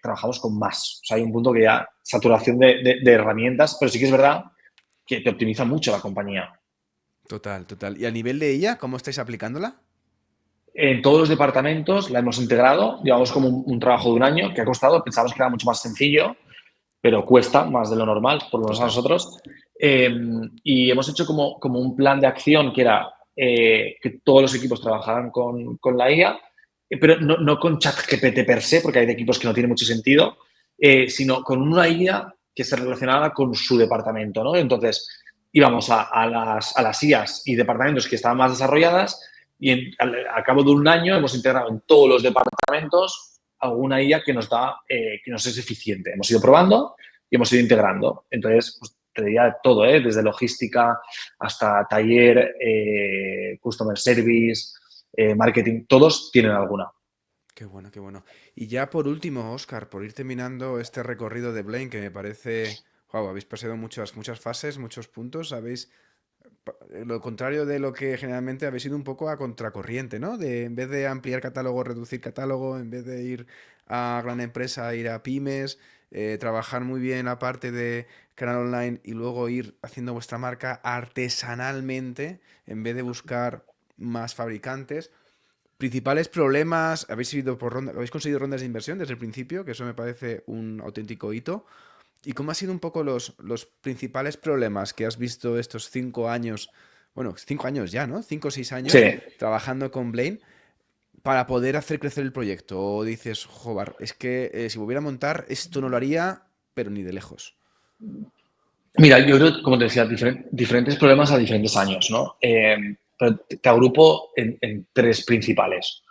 trabajamos con más. O sea, hay un punto que ya saturación de herramientas, pero sí que es verdad que te optimiza mucho la compañía. Total, total. ¿Y a nivel de ella, cómo estáis aplicándola? En todos los departamentos la hemos integrado, llevamos como un trabajo de un año que ha costado, pensamos que era mucho más sencillo, pero cuesta más de lo normal, por lo menos a Total. nosotros. Y hemos hecho como un plan de acción que era que todos los equipos trabajaran con la IA, pero no con ChatGPT per se, porque hay de equipos que no tiene mucho sentido, sino con una IA que se relacionara con su departamento, ¿no? Entonces, íbamos a las IAs y departamentos que estaban más desarrolladas y al cabo de un año hemos integrado en todos los departamentos alguna IA que nos da, que nos es eficiente. Hemos ido probando y hemos ido integrando. Entonces, pues, te diría todo, ¿eh? Desde logística hasta taller, customer service, marketing, todos tienen alguna. Qué bueno, qué bueno. Y ya por último, Oscar, por ir terminando este recorrido de Blaine, que me parece, wow, habéis pasado muchas, muchas fases, muchos puntos, habéis, lo contrario de lo que generalmente habéis ido un poco a contracorriente, ¿no? De en vez de ampliar catálogo, reducir catálogo, en vez de ir a gran empresa, ir a pymes, trabajar muy bien la parte de canal online y luego ir haciendo vuestra marca artesanalmente, en vez de buscar más fabricantes. Principales problemas, habéis conseguido rondas de inversión desde el principio, que eso me parece un auténtico hito. ¿Y cómo han sido un poco los principales problemas que has visto estos 5 años, bueno, 5 años ya, ¿no? 5 o 6 años Sí, trabajando con Blaine para poder hacer crecer el proyecto? O dices, joder, es que si volviera a montar, esto no lo haría, pero ni de lejos. mira, yo creo, como te decía, diferentes problemas a diferentes años, ¿no? Pero te agrupo en tres principales.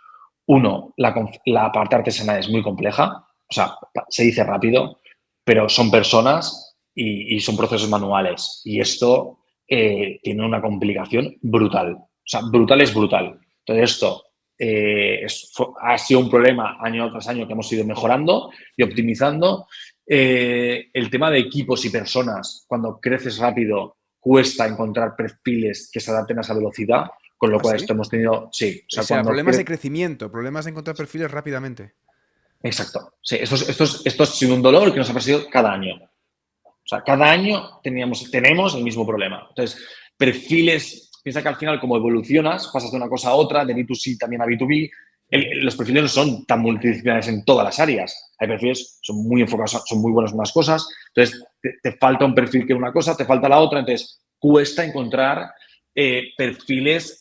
Uno, la parte artesanal es muy compleja, o sea, se dice rápido, pero son personas y son procesos manuales. Y esto tiene una complicación brutal. O sea, brutal es brutal. Entonces, esto ha sido un problema año tras año que hemos ido mejorando y Ujú. optimizando. El tema de equipos y personas, cuando creces rápido, cuesta encontrar perfiles que se adapten a esa velocidad, con lo ¿Ah, cual sí? esto hemos tenido, sí, o O sea, sea, cuando problemas de crecimiento, problemas de encontrar perfiles rápidamente. exacto. Sí, esto ha sido un dolor que nos ha perseguido cada año. O sea, cada año tenemos el mismo problema. Entonces, perfiles, piensa que al final, como evolucionas, pasas de una cosa a otra, de B2C también a B2B. Ujú. Los perfiles no son tan multidisciplinares en todas las áreas. Hay perfiles que son muy enfocados, son muy buenos en unas cosas. Entonces, te falta un perfil que una cosa, te falta la otra. Entonces, cuesta encontrar perfiles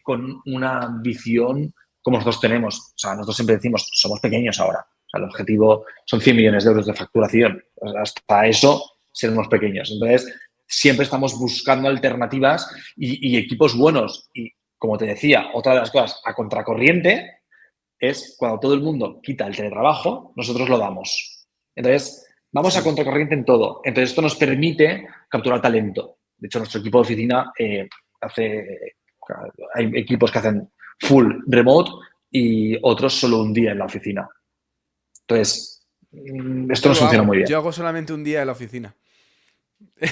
con una visión como nosotros tenemos. O sea, nosotros siempre decimos, somos pequeños ahora. O El objetivo son 100 millones de euros de facturación. Pues hasta eso seremos pequeños. Entonces, siempre estamos buscando alternativas y equipos buenos. Y, como te decía, otra de las cosas a contracorriente es cuando todo el mundo quita el teletrabajo, nosotros lo damos. Entonces, vamos a contracorriente en todo. Entonces, esto nos permite capturar talento. De hecho, nuestro equipo de oficina hay equipos que hacen full remote y otros solo un día en la oficina. Entonces, esto nos funciona muy bien. Yo hago solamente un día en la oficina.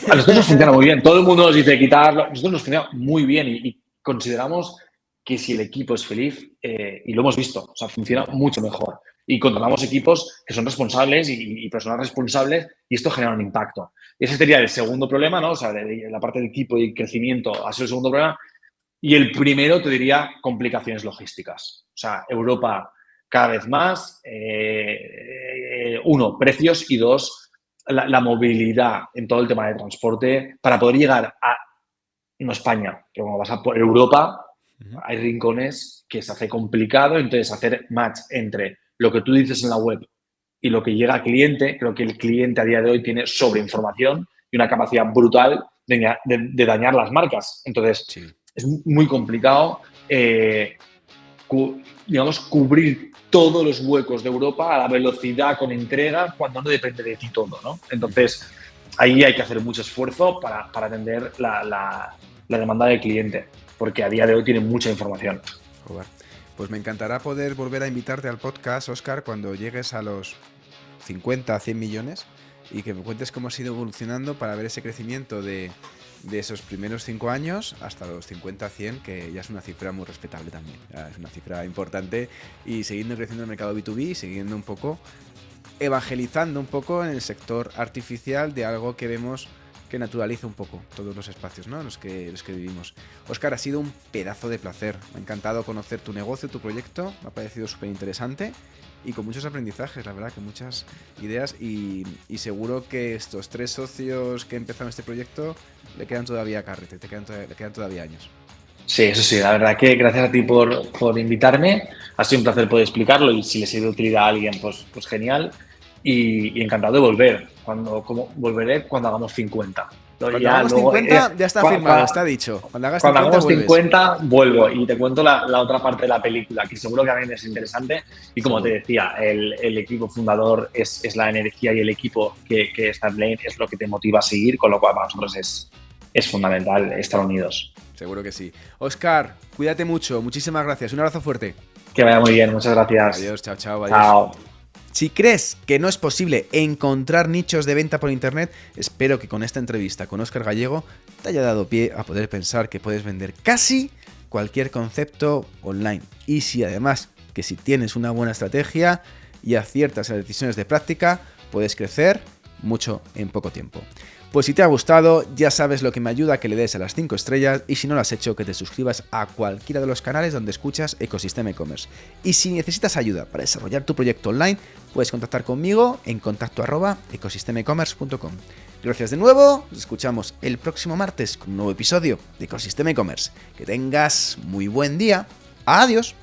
A nosotros nos funciona muy bien. Todo el mundo nos dice quitarlo. A nosotros nos funciona muy bien y consideramos que si el equipo es feliz, y lo hemos visto, o sea, funciona mucho mejor. Y controlamos equipos que son responsables y personas responsables y esto genera un impacto. Y ese sería el segundo problema, ¿no? O sea, la parte del equipo y crecimiento ha sido el segundo problema. Y el primero, te diría, complicaciones logísticas. O sea, Europa cada vez más, uno, precios y dos, la movilidad en todo el tema de transporte para poder llegar a, no España, pero cuando vas a por Europa, hay rincones que se hace complicado, entonces hacer match entre lo que tú dices en la web y lo que llega al cliente, creo que el cliente a día de hoy tiene sobreinformación y una capacidad brutal de dañar las marcas. Entonces, sí, es muy complicado, cubrir todos los huecos de Europa a la velocidad con entrega cuando no depende de ti todo, ¿no? Entonces, ahí hay que hacer mucho esfuerzo para atender la demanda del cliente, porque a día de hoy tiene mucha información. Joder. Pues me encantará poder volver a invitarte al podcast, Óscar, cuando llegues a los 50, 100 millones y que me cuentes cómo has ido evolucionando para ver ese crecimiento de esos primeros 5 años hasta los 50, 100, que ya es una cifra muy respetable también. Ya es una cifra importante y siguiendo creciendo en el mercado B2B y siguiendo un poco, evangelizando un poco en el sector artificial de algo que vemos que naturaliza un poco todos los espacios, ¿no?, en los que vivimos. Óscar, ha sido un pedazo de placer. Me ha encantado conocer tu negocio, tu proyecto. Me ha parecido súper interesante y con muchos aprendizajes, la verdad, que muchas ideas y seguro que estos 3 socios que empezaron este proyecto le quedan todavía carrete, le quedan todavía años. Sí, eso sí, la verdad que gracias a ti por invitarme. Ha sido un placer poder explicarlo y si les he de utilidad a alguien, pues genial. Y encantado de volver. Volveré cuando hagamos 50. Cuando hagamos 50 ya está firmado, está dicho. Cuando hagamos 50 vuelvo y te cuento la otra parte de la película, que seguro que a mí es interesante. Y como te decía, el equipo fundador es la energía y el equipo que está en Blaine es lo que te motiva a seguir, con lo cual para nosotros es fundamental estar unidos. Seguro que sí. Óscar, cuídate mucho. Muchísimas gracias. Un abrazo fuerte. Que vaya muy bien. Muchas gracias. Adiós. Chao. Adiós. Chao. Si crees que no es posible encontrar nichos de venta por internet, espero que con esta entrevista con Óscar Gallego te haya dado pie a poder pensar que puedes vender casi cualquier concepto online. Y si además que si tienes una buena estrategia y aciertas las decisiones de práctica, puedes crecer mucho en poco tiempo. Pues si te ha gustado, ya sabes lo que me ayuda a que le des a las 5 estrellas y si no lo has hecho, que te suscribas a cualquiera de los canales donde escuchas Ecosistema E-Commerce. Y si necesitas ayuda para desarrollar tu proyecto online, puedes contactar conmigo en contacto@ecosistemaecommerce.com. Gracias de nuevo, nos escuchamos el próximo martes con un nuevo episodio de Ecosistema E-Commerce. Que tengas muy buen día. Adiós.